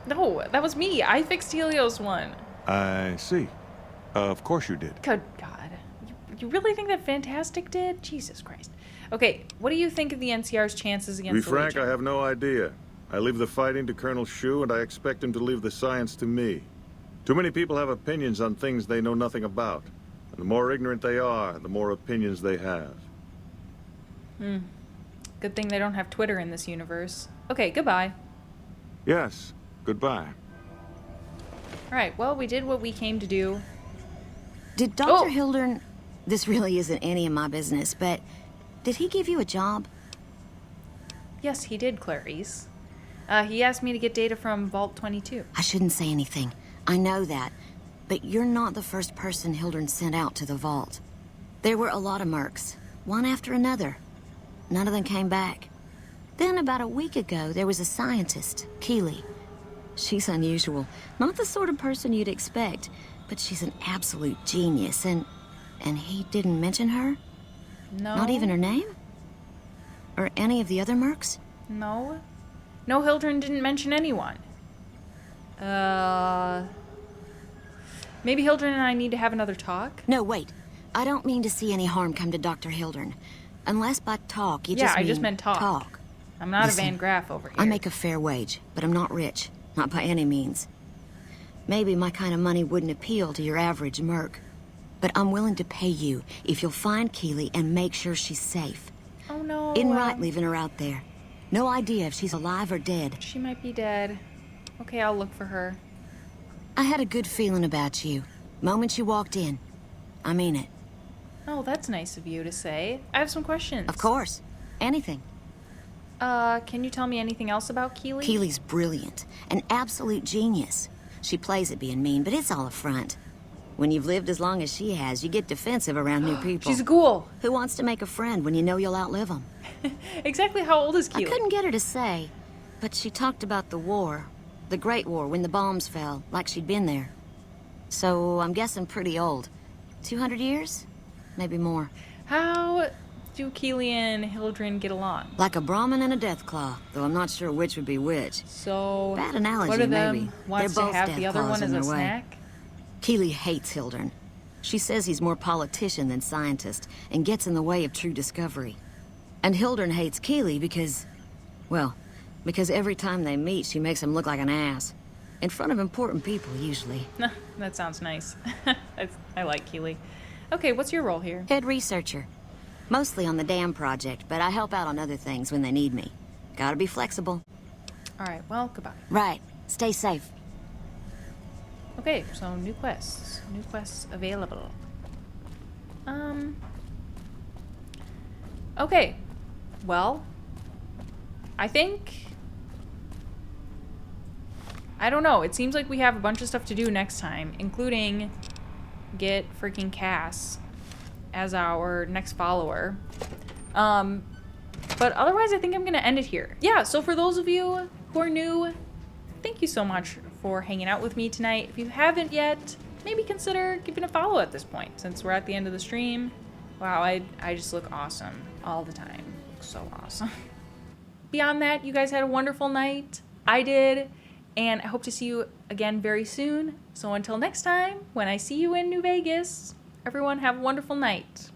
S1: No, that was me. I fixed Helios 1.
S16: I see. Of course you did.
S1: Good God. You really think that Fantastic did? Jesus Christ. Okay, what do you think of the NCR's chances against
S16: To be
S1: the
S16: frank,
S1: Legion?
S16: I have no idea. I leave the fighting to Colonel Shu, and I expect him to leave the science to me. Too many people have opinions on things they know nothing about. And the more ignorant they are, the more opinions they have.
S1: Good thing they don't have Twitter in this universe. Okay, goodbye.
S16: Yes, goodbye.
S1: Alright, well, we did what we came to do.
S19: Did Dr. Hildern... This really isn't any of my business, but... Did he give you a job?
S1: Yes, he did, Clarice. He asked me to get data from Vault 22.
S19: I shouldn't say anything. I know that. But you're not the first person Hildern sent out to the vault. There were a lot of mercs, one after another. None of them came back. Then about a week ago, there was a scientist, Keeley. She's unusual. Not the sort of person you'd expect, but she's an absolute genius, and he didn't mention her?
S1: No.
S19: Not even her name? Or any of the other mercs?
S1: No. No, Hildren didn't mention anyone. Maybe Hildren and I need to have another talk?
S19: No, wait. I don't mean to see any harm come to Dr. Hildern. Unless by talk, you
S1: Yeah,
S19: just mean
S1: I just meant talk. I'm not
S19: Listen,
S1: a Van Graff over here.
S19: I make a fair wage, but I'm not rich. Not by any means. Maybe my kind of money wouldn't appeal to your average merc. But I'm willing to pay you if you'll find Keely and make sure she's safe.
S1: Oh no.
S19: Isn't right leaving her out there. No idea if she's alive or dead.
S1: She might be dead. Okay, I'll look for her.
S19: I had a good feeling about you. Moment you walked in. I mean it.
S1: Oh, that's nice of you to say. I have some questions.
S19: Of course. Anything.
S1: Can you tell me anything else about Keely?
S19: Keely's brilliant. An absolute genius. She plays at being mean, but it's all a front. When you've lived as long as she has, you get defensive around new people.
S1: She's a ghoul.
S19: Who wants to make a friend when you know you'll outlive them?
S1: Exactly how old is Keely?
S19: I couldn't get her to say, but she talked about the war. The Great War, when the bombs fell, like she'd been there. So I'm guessing pretty old. 200 years? Maybe more.
S1: How do Keely and Hildren get along?
S19: Like a Brahmin and a Deathclaw, though I'm not sure which would be which.
S1: So,
S19: bad analogy,
S1: one of them
S19: maybe.
S1: wants
S19: They're
S1: to
S19: both
S1: have the other one as a snack?
S19: Keely hates Hildren. She says he's more politician than scientist and gets in the way of true discovery. And Hildren hates Keely because, well, because every time they meet, she makes him look like an ass. In front of important people, usually.
S1: That sounds nice. I like Keely. Okay, what's your role here?
S19: Head researcher. Mostly on the dam project, but I help out on other things when they need me. Gotta be flexible.
S1: All right, well, goodbye.
S19: Right. Stay safe.
S1: Okay, so new quests. New quests available. Okay. Well, I think... I don't know. It seems like we have a bunch of stuff to do next time, including get freaking Cass as our next follower. But otherwise, I think I'm going to end it here. Yeah, so for those of you who are new, thank you so much for hanging out with me tonight. If you haven't yet, maybe consider giving a follow at this point, since we're at the end of the stream. Wow, I just look awesome all the time. So awesome. Beyond that, you guys had a wonderful night. I did. And I hope to see you again very soon. So until next time, when I see you in New Vegas, everyone have a wonderful night.